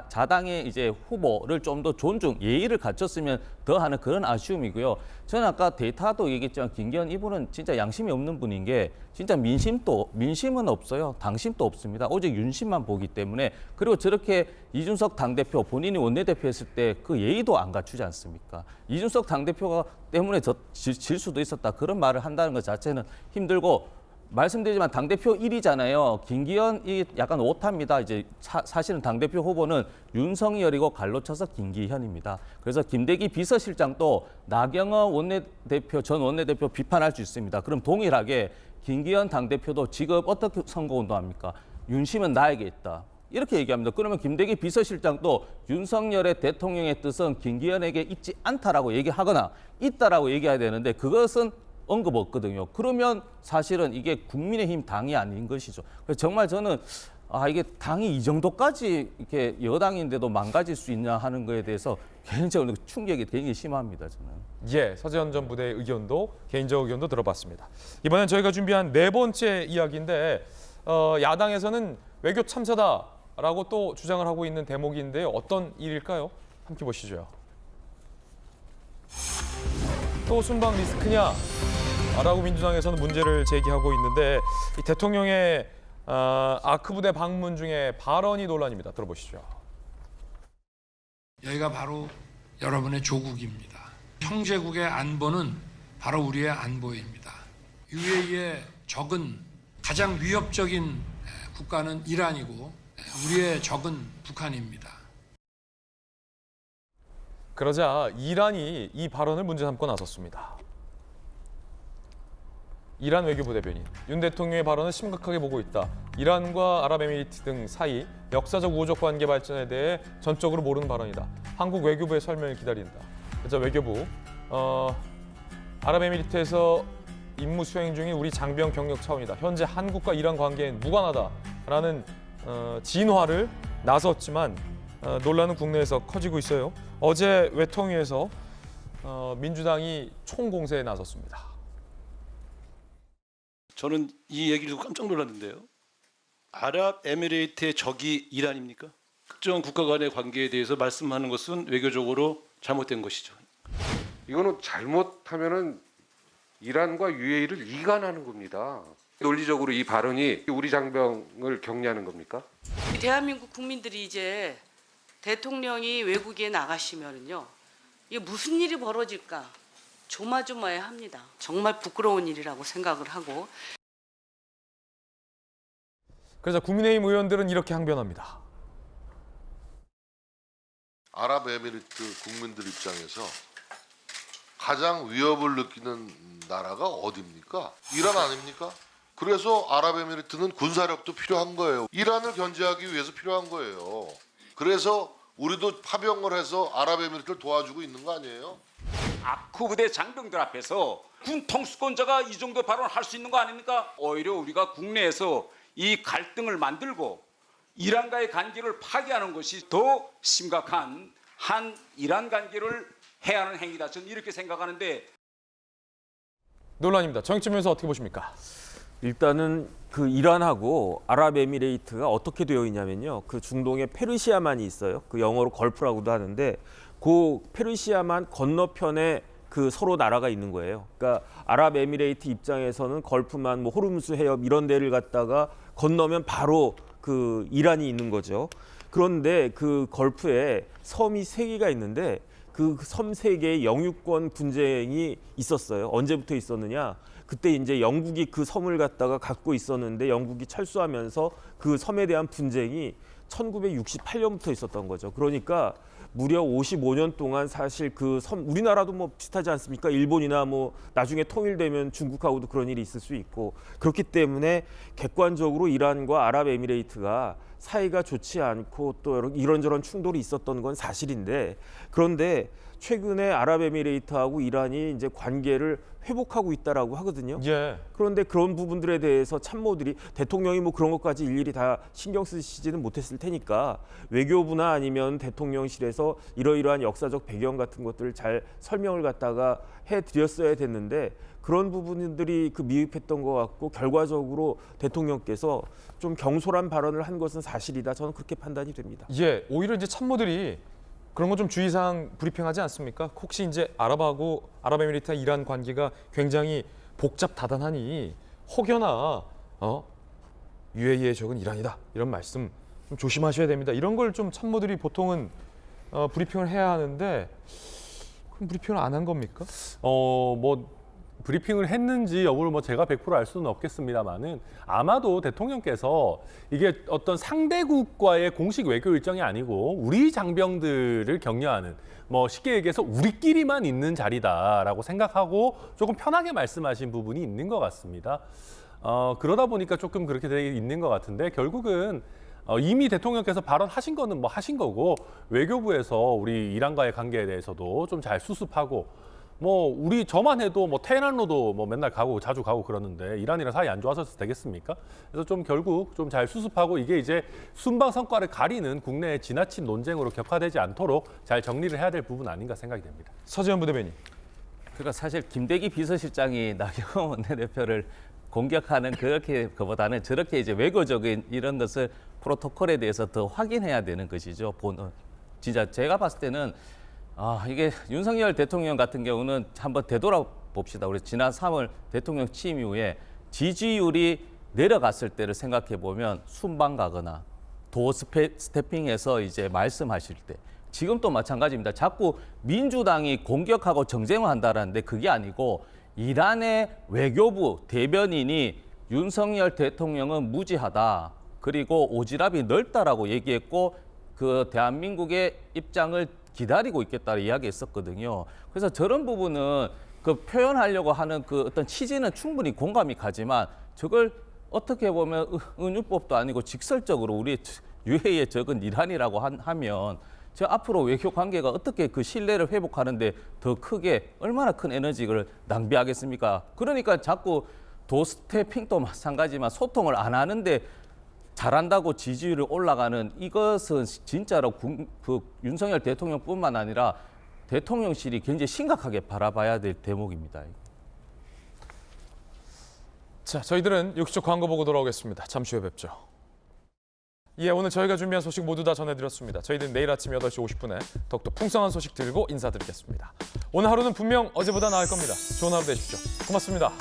자당의 이제 후보를 좀 더 존중, 예의를 갖췄으면 더 하는 그런 아쉬움이고요. 저는 아까 데이터도 얘기했지만 김기현 이분은 진짜 양심이 없는 분인 게 진짜 민심은 없어요. 당심도 없습니다. 오직 윤심만 보기 때문에 그리고 저렇게 이준석 당대표 본인이 원내대표 했을 때 그 예의도 안 갖추지 않습니까? 이준석 당대표가 때문에 질 수도 있었다. 그런 말을 한다는 것 자체는 힘들고 말씀드리지만 당대표 1위잖아요. 김기현이 약간 오타입니다. 이제 사실은 당대표 후보는 윤석열이고 갈로쳐서 김기현입니다. 그래서 김대기 비서실장도 나경원 전 원내대표 비판할 수 있습니다. 그럼 동일하게 김기현 당대표도 지금 어떻게 선거운동합니까? 윤심은 나에게 있다. 이렇게 얘기합니다. 그러면 김대기 비서실장도 윤석열의 대통령의 뜻은 김기현에게 있지 않다라고 얘기하거나 있다라고 얘기해야 되는데 그것은 언급 없거든요. 그러면 사실은 이게 국민의힘 당이 아닌 것이죠. 그래서 정말 저는 이게 당이 이 정도까지 이렇게 여당인데도 망가질 수 있냐 하는 거에 대해서 개인적으로 충격이 굉장히 심합니다. 저는. 예, 서재원 전 부대의 의견도 개인적 의견도 들어봤습니다. 이번엔 저희가 준비한 네 번째 이야기인데 야당에서는 외교 참사다라고 또 주장을 하고 있는 대목인데 어떤 일일까요? 함께 보시죠. 또 순방 리스크냐? 라고 민주당에서는 문제를 제기하고 있는데 이 대통령의 아크부대 방문 중에 발언이 논란입니다. 들어보시죠. 여기가 바로 여러분의 조국입니다. 형제국의 안보는 바로 우리의 안보입니다. UAE의 적은 가장 위협적인 국가는 이란이고 우리의 적은 북한입니다. 그러자 이란이 이 발언을 문제 삼고 나섰습니다. 이란 외교부 대변인, 윤 대통령의 발언을 심각하게 보고 있다. 이란과 아랍에미리트 등 사이 역사적 우호적 관계 발전에 대해 전적으로 모르는 발언이다. 한국 외교부의 설명을 기다린다. 그래서 외교부, 아랍에미리트에서 임무 수행 중인 우리 장병 경력 차원이다. 현재 한국과 이란 관계는 무관하다라는 진화를 나섰지만 논란은 국내에서 커지고 있어요. 어제 외통위에서 민주당이 총공세에 나섰습니다. 저는 이 얘기를 듣고 깜짝 놀랐는데요. 아랍에미레이트의 적이 이란입니까? 특정 국가 간의 관계에 대해서 말씀하는 것은 외교적으로 잘못된 것이죠. 이거는 잘못하면은 이란과 UAE를 이간하는 겁니다. 논리적으로 이 발언이 우리 장병을 격려하는 겁니까? 대한민국 국민들이 이제 대통령이 외국에 나가시면은요, 이게 무슨 일이 벌어질까 조마조마해합니다. 정말 부끄러운 일이라고 생각을 하고. 그래서 국민의힘 의원들은 이렇게 항변합니다. 아랍에미리트 국민들 입장에서 가장 위협을 느끼는 나라가 어디입니까? 이란 아닙니까? 그래서 아랍에미리트는 군사력도 필요한 거예요. 이란을 견제하기 위해서 필요한 거예요. 그래서 우리도 파병을 해서 아랍에미리트를 도와주고 있는 거 아니에요? 아크 부대 장병들 앞에서 군 통수권자가 이 정도 발언할 수 있는 거 아닙니까? 오히려 우리가 국내에서 이 갈등을 만들고 이란과의 관계를 파괴하는 것이 더 심각한 한 이란 관계를 해야 하는 행위다. 저는 이렇게 생각하는데. 논란입니다. 정익점에서 어떻게 보십니까? 일단은 그 이란하고 아랍에미레이트가 어떻게 되어 있냐면요. 그 중동에 페르시아만이 있어요. 그 영어로 걸프라고도 하는데 그 페르시아만 건너편에 그 서로 나라가 있는 거예요. 그러니까 아랍에미레이트 입장에서는 걸프만 뭐 호르무즈 해협 이런 데를 갖다가 건너면 바로 그 이란이 있는 거죠. 그런데 그 걸프에 섬이 3개가 있는데 그 섬 3개의 영유권 분쟁이 있었어요. 언제부터 있었느냐? 그때 이제 영국이 그 섬을 갖다가 갖고 있었는데 영국이 철수하면서 그 섬에 대한 분쟁이 1968년부터 있었던 거죠. 그러니까 무려 55년 동안 사실 그 섬, 우리나라도 뭐 비슷하지 않습니까? 일본이나 뭐 나중에 통일되면 중국하고도 그런 일이 있을 수 있고, 그렇기 때문에 객관적으로 이란과 아랍에미레이트가 사이가 좋지 않고 또 이런저런 충돌이 있었던 건 사실인데, 그런데 최근에 아랍에미레이트하고 이란이 이제 관계를 회복하고 있다라고 하거든요. 예. 그런데 그런 부분들에 대해서 참모들이, 대통령이 뭐 그런 것까지 일일이 다 신경 쓰시지는 못했을 테니까 외교부나 아니면 대통령실에서 이러이러한 역사적 배경 같은 것들을 잘 설명을 갖다가 해드렸어야 됐는데 그런 부분들이 그 미흡했던 것 같고, 결과적으로 대통령께서 좀 경솔한 발언을 한 것은 사실이다. 저는 그렇게 판단이 됩니다. 예, 오히려 이제 참모들이 그런 건 좀 주의사항 브리핑하지 않습니까? 혹시 이제 아랍에미리트와 이란 관계가 굉장히 복잡다단하니 혹여나 UAE의 적은 이란이다 이런 말씀 좀 조심하셔야 됩니다. 이런 걸 좀 참모들이 보통은 브리핑을 해야 하는데 그럼 브리핑을 안 한 겁니까? 뭐 브리핑을 했는지 여부를 뭐 제가 100% 알 수는 없겠습니다만은 아마도 대통령께서 이게 어떤 상대국과의 공식 외교 일정이 아니고 우리 장병들을 격려하는, 뭐 쉽게 얘기해서 우리끼리만 있는 자리다라고 생각하고 조금 편하게 말씀하신 부분이 있는 것 같습니다. 그러다 보니까 조금 그렇게 돼 있는 것 같은데, 결국은 이미 대통령께서 발언하신 거는 뭐 하신 거고, 외교부에서 우리 이란과의 관계에 대해서도 좀 잘 수습하고, 뭐 우리 저만 해도 뭐 테헤란로도 뭐 맨날 가고 자주 가고 그러는데 이란이랑 사이 안 좋아져서 되겠습니까? 그래서 좀 결국 좀 잘 수습하고 이게 이제 순방 성과를 가리는 국내의 지나친 논쟁으로 격화되지 않도록 잘 정리를 해야 될 부분 아닌가 생각이 됩니다. 서지현 부대변인. 그러니까 사실 김대기 비서실장이 나경원 원내대표를 공격하는 그보다는 저렇게 이제 외교적인 이런 것을 프로토콜에 대해서 더 확인해야 되는 것이죠. 진짜 제가 봤을 때는 이게 윤석열 대통령 같은 경우는 한번 되돌아봅시다. 우리 지난 3월 대통령 취임 이후에 지지율이 내려갔을 때를 생각해 보면 순방 가거나 도어 스태핑해서 이제 말씀하실 때, 지금도 마찬가지입니다. 자꾸 민주당이 공격하고 정쟁을 한다는데 그게 아니고 이란의 외교부 대변인이 윤석열 대통령은 무지하다, 그리고 오지랖이 넓다라고 얘기했고 그 대한민국의 입장을 기다리고 있겠다고 이야기했었거든요. 그래서 저런 부분은 그 표현하려고 하는 그 어떤 취지는 충분히 공감이 가지만 저걸 어떻게 보면 은유법도 아니고 직설적으로 우리 유해의 적은 이란이라고 하면 저 앞으로 외교 관계가 어떻게 그 신뢰를 회복하는데 더 크게 얼마나 큰 에너지를 낭비하겠습니까? 그러니까 자꾸 도스태핑도 마찬가지지만 소통을 안 하는데 잘한다고 지지율이 올라가는, 이것은 진짜로 그 윤석열 대통령뿐만 아니라 대통령실이 굉장히 심각하게 바라봐야 될 대목입니다. 자, 저희들은 육시적 광고 보고 돌아오겠습니다. 잠시 후에 뵙죠. 예, 오늘 저희가 준비한 소식 모두 다 전해드렸습니다. 저희들은 내일 아침 8시 50분에 더욱더 풍성한 소식 들고 인사드리겠습니다. 오늘 하루는 분명 어제보다 나을 겁니다. 좋은 하루 되십시오. 고맙습니다.